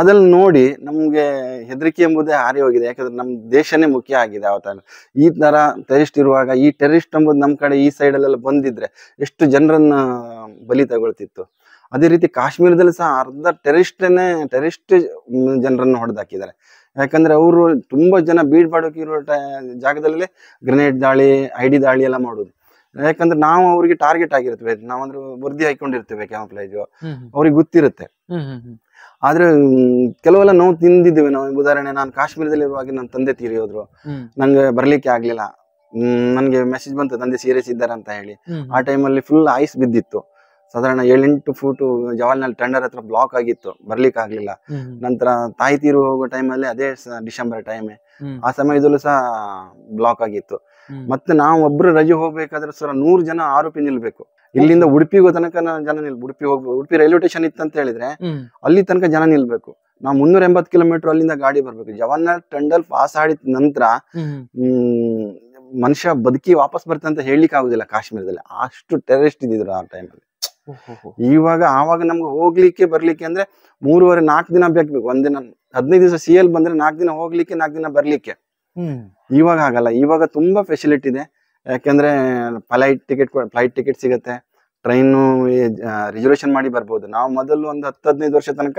ಅದೆಲ್ಲ ನೋಡಿ ನಮ್ಗೆ ಹೆದರಿಕೆ ಎಂಬುದೇ ಹಾರಿ ಹೋಗಿದೆ. ಯಾಕಂದ್ರೆ ನಮ್ ದೇಶನೇ ಮುಖ್ಯ ಆಗಿದೆ ಆವತ್ತ. ಈ ತರ ಟೆರರಿಸ್ಟ್ ಇರುವಾಗ, ಈ ಟೆರರಿಸ್ಟ್ ಎಂಬುದು ನಮ್ ಕಡೆ ಈ ಸೈಡ್ ಅಲ್ಲೆಲ್ಲ ಬಂದಿದ್ರೆ ಎಷ್ಟು ಜನರನ್ನ ಬಲಿ ತಗೊಳ್ತಿತ್ತು. ಅದೇ ರೀತಿ ಕಾಶ್ಮೀರದಲ್ಲಿ ಸಹ ಅರ್ಧ ಟೆರರಿಸ್ಟ್ ಜನರನ್ನು ಹೊಡೆದಾಕಿದ್ದಾರೆ. ಯಾಕಂದ್ರೆ ಅವರು ತುಂಬಾ ಜನ ಬೀಡ್ ಬಾಡೋಕಿರೋ ಜಾಗದಲ್ಲೇ ಗ್ರೆನೇಡ್ ದಾಳಿ, ID ದಾಳಿ ಎಲ್ಲ ಮಾಡೋದು. ಯಾಕಂದ್ರೆ ನಾವು ಅವ್ರಿಗೆ ಟಾರ್ಗೆಟ್ ಆಗಿರ್ತೇವೆ, ನಾವಂದ್ರೆ ವರದಿ ಹಾಕೊಂಡಿರ್ತೇವೆ, ಕ್ಯಾಮಫ್ಲೇಜ್, ಅವ್ರಿಗೆ ಗೊತ್ತಿರುತ್ತೆ. ಆದ್ರೆ ಕೆಲವೆಲ್ಲ ನೋವು ತಿಂದಿದ್ದೇವೆ ನಾವು. ಉದಾಹರಣೆ, ನಾನು ಕಾಶ್ಮೀರದಲ್ಲಿರುವಾಗ ನನ್ನ ತಂದೆ ತೀರಿ ಹೋದ್ರು, ನಂಗೆ ಬರ್ಲಿಕ್ಕೆ ಆಗ್ಲಿಲ್ಲ. ನನ್ಗೆ ಮೆಸೇಜ್ ಬಂತು ತಂದೆ ಸೀರಿಯಸ್ ಇದ್ದಾರೆ ಅಂತ ಹೇಳಿ. ಆ ಟೈಮಲ್ಲಿ ಫುಲ್ ಐಸ್ ಬಿದ್ದಿತ್ತು, ಸಾಧಾರಣ 7-8 ಫೂಟ್ ಜವಾಲ್ನಲ್ಲಿ ಟೆಂಡರ್ ಹತ್ರ ಬ್ಲಾಕ್ ಆಗಿತ್ತು, ಬರ್ಲಿಕ್ಕೆ ಆಗ್ಲಿಲ್ಲ. ನಂತರ ತಾಯಿ ತೀರು ಹೋಗೋ ಟೈಮಲ್ಲಿ ಅದೇ ಡಿಸೆಂಬರ್ ಟೈಮೇ, ಆ ಸಮಯದಲ್ಲೂ ಸಹ ಬ್ಲಾಕ್ ಆಗಿತ್ತು. ಮತ್ತೆ ನಾವು ಒಬ್ರು ರಜೆ ಹೋಗ್ಬೇಕಾದ್ರೆ ಸರ್ 100 ಜನ ಆರೋಪಿ ನಿಲ್ಬೇಕು. ಇಲ್ಲಿಂದ ಉಡುಪಿಗೂ ತನಕ ಜನ ಉಡುಪಿ ರೈಲ್ವೆ ಸ್ಟೇಷನ್ ಇತ್ತಂತ ಹೇಳಿದ್ರೆ ಅಲ್ಲಿ ತನಕ ಜನ ನಿಲ್ಬೇಕು. ನಾವು 380 ಕಿಲೋಮೀಟರ್ ಅಲ್ಲಿಂದ ಗಾಡಿ ಬರ್ಬೇಕು. ಜವಾಹರ್ಲಾಲ್ ಟಂಡಲ್ ಪಾಸ್ ಆಡಿದ ನಂತರ ಮನುಷ್ಯ ಬದುಕಿ ವಾಪಸ್ ಬರ್ತಂತ ಅಂತ ಹೇಳಲಿಕ್ಕೆ ಆಗುದಿಲ್ಲ ಕಾಶ್ಮೀರದಲ್ಲಿ, ಅಷ್ಟು ಟೆರರಿಸ್ಟ್ ಇದ್ದಿದ್ರು ಆ ಟೈಮಲ್ಲಿ. ಆವಾಗ ನಮ್ಗೆ ಹೋಗ್ಲಿಕ್ಕೆ ಬರ್ಲಿಕ್ಕೆ ಅಂದ್ರೆ 3-4 ದಿನ ಬೇಕು. ಒಂದಿನ 15 ದಿವಸ CL ಬಂದ್ರೆ 4 ದಿನ ಹೋಗ್ಲಿಕ್ಕೆ, 4 ದಿನ ಬರ್ಲಿಕ್ಕೆ. ಇವಾಗ ಆಗಲ್ಲ, ಇವಾಗ ತುಂಬಾ ಫೆಸಿಲಿಟಿ ಇದೆ. ಯಾಕಂದ್ರೆ ಫ್ಲೈಟ್ ಟಿಕೆಟ್ ಸಿಗತ್ತೆ, ಟ್ರೈನು ರಿಸರ್ವೇಶನ್ ಮಾಡಿ ಬರ್ಬೋದು. ನಾವು ಮೊದಲು ಒಂದು 10-15 ವರ್ಷ ತನಕ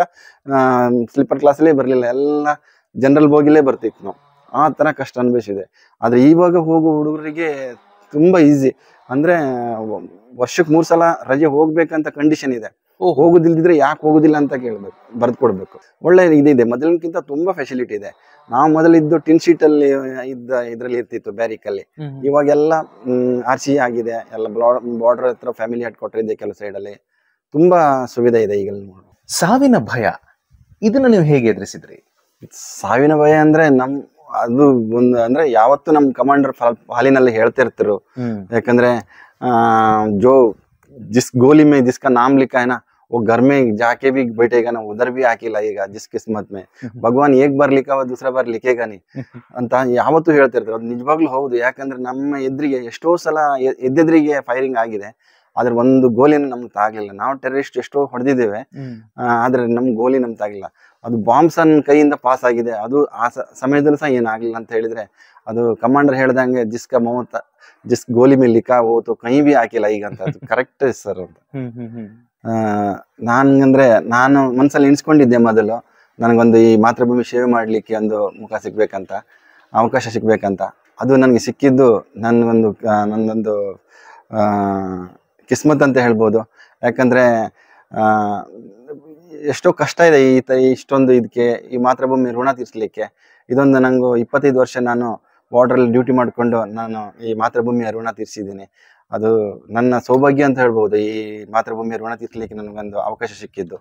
ಸ್ಲೀಪರ್ ಕ್ಲಾಸಲ್ಲೇ ಬರ್ಲಿಲ್ಲ, ಎಲ್ಲ ಜನರಲ್ ಬೋಗಿಲೇ ಬರ್ತಿತ್ತು ನಾವು. ಆ ತರ ಕಷ್ಟ ಅನುಭವಿಸಿದೆ. ಆದ್ರೆ ಇವಾಗ ಹೋಗೋ ಹುಡುಗರಿಗೆ ತುಂಬಾ ಈಸಿ. ಅಂದ್ರೆ ವರ್ಷಕ್ಕೆ 3 ಸಲ ರಜೆ ಹೋಗ್ಬೇಕಂತ ಕಂಡೀಷನ್ ಇದೆ. ಹೋಗುದಿಲ್ದಿದ್ರೆ ಯಾಕೆ ಹೋಗುದಿಲ್ಲ ಅಂತ ಕೇಳ್ಬೇಕು, ಬರ್ದು ಕೊಡ್ಬೇಕು. ಒಳ್ಳೆ ಇದಿದೆ, ಮೊದಲಿನಕ್ಕಿಂತ ತುಂಬಾ ಫೆಸಿಲಿಟಿ ಇದೆ. ನಾವು ಮೊದಲಿದ್ದು ಟಿನ್ ಶೀಟ್ ಅಲ್ಲಿ ಇದ್ರಲ್ಲಿ ಇರ್ತಿತ್ತು ಬ್ಯಾರಿಕಲ್ಲಿ. ಇವಾಗೆಲ್ಲ RC ಆಗಿದೆ, ಎಲ್ಲ ಬಾರ್ಡರ್ ಹತ್ರ ಫ್ಯಾಮಿಲಿ ಹೆಡ್ ಕ್ವಾರ್ಟರ್ ಇದೆ, ಕೆಲವು ಸೈಡ್ ಅಲ್ಲಿ ತುಂಬಾ ಸುವಿಧೆ ಇದೆ. ಈಗ ಸಾವಿನ ಭಯ ಇದನ್ನ ನೀವು ಹೇಗೆ ಎದುರಿಸಿದ್ರಿ? ಸಾವಿನ ಭಯ ಅಂದ್ರೆ ಅದು ಒಂದು ಅಂದ್ರೆ ಯಾವತ್ತು ನಮ್ ಕಮಾಂಡರ್ ಹಾಲಿನಲ್ಲಿ ಹೇಳ್ತಿರ್ತಿರು, ಯಾಕಂದ್ರೆ जो जिस गोली में जिसका नाम लिखा है ना वो घर में जाके भी बैठेगा ना, उधर भी आके लाएगा जिस किस्मत में भगवान एक बार लिखा हुआ दूसरा बार लिखेगा नहीं ಅಂತ ಯಾವತ್ತೂ ಹೇಳ್ತಿರ್ತಾರೆ. ಅದು ನಿಜವಾಗ್ಲೂ ಹೌದು. ಯಾಕಂದ್ರೆ ನಮ್ಮ ಎದುರಿಗೆ ಎಷ್ಟೋ ಸಲ ಎದ್ದೆದ್ರಿಗೆ ಫೈರಿಂಗ್ ಆಗಿದೆ, ಆದ್ರೆ ಒಂದು ಗೋಲಿನ ನಮ್ಗೆ ತಾಗ್ಲಿಲ್ಲ. ನಾವು ಟೆರರಿಸ್ಟ್ ಎಷ್ಟೋ ಹೊಡೆದಿದ್ದೇವೆ, ಆದ್ರೆ ನಮ್ ಗೋಲಿ ನಮ್ಗೆ ತಾಗಿಲ್ಲ. ಅದು ಬಾಂಬ್ಸ್ ಕೈಯಿಂದ ಪಾಸ್ ಆಗಿದೆ, ಅದು ಆ ಸಮಯದಲ್ಲೂ ಸಹ ಏನಾಗ್ಲಿಲ್ಲ ಅಂತ ಹೇಳಿದ್ರೆ ಅದು ಕಮಾಂಡರ್ ಹೇಳ್ದಂಗೆ ಜಿಸ್ಕ ಮೌತ್ ಜಿಸ್ ಗೋಲಿ ಮೇಲೆ ಲಿಖಾ ಹೋ ತೋ ಕहीं भी ಹಾಕಿಲ್ಲ ಈಗ ಅಂತ. ಅದು ಕರೆಕ್ಟ್ ಸರ್ ಅಂತ. ನಾನು ಮನ್ಸಲ್ಲಿ ಎಣಿಸ್ಕೊಂಡಿದ್ದೆ ಮೊದಲು, ನನಗೊಂದು ಈ ಮಾತೃಭೂಮಿ ಸೇವೆ ಮಾಡ್ಲಿಕ್ಕೆ ಒಂದು ಮುಖ ಸಿಗ್ಬೇಕಂತ, ಅವಕಾಶ ಸಿಗ್ಬೇಕಂತ. ಅದು ನನಗೆ ಸಿಕ್ಕಿದ್ದು ನನ್ನೊಂದು ಕಿಸ್ಮತ್ ಅಂತ ಹೇಳ್ಬೋದು. ಯಾಕಂದ್ರೆ ಎಷ್ಟೋ ಕಷ್ಟ ಇದೆ ಇಷ್ಟೊಂದು ಇದಕ್ಕೆ, ಈ ಮಾತೃಭೂಮಿ ಋಣ ತೀರ್ಸ್ಲಿಕ್ಕೆ. ಇದೊಂದು ನಂಗೆ 25 ವರ್ಷ ನಾನು ಬಾರ್ಡರ್ ಡ್ಯೂಟಿ ಮಾಡಿಕೊಂಡು ನಾನು ಈ ಮಾತೃಭೂಮಿಯ ಋಣ ತೀರ್ಸಿದ್ದೀನಿ. ಅದು ನನ್ನ ಸೌಭಾಗ್ಯ ಅಂತ ಹೇಳ್ಬೋದು, ಈ ಮಾತೃಭೂಮಿಯ ಋಣ ತೀರ್ಸ್ಲಿಕ್ಕೆ ನನಗೊಂದು ಅವಕಾಶ ಸಿಕ್ಕಿದ್ದು.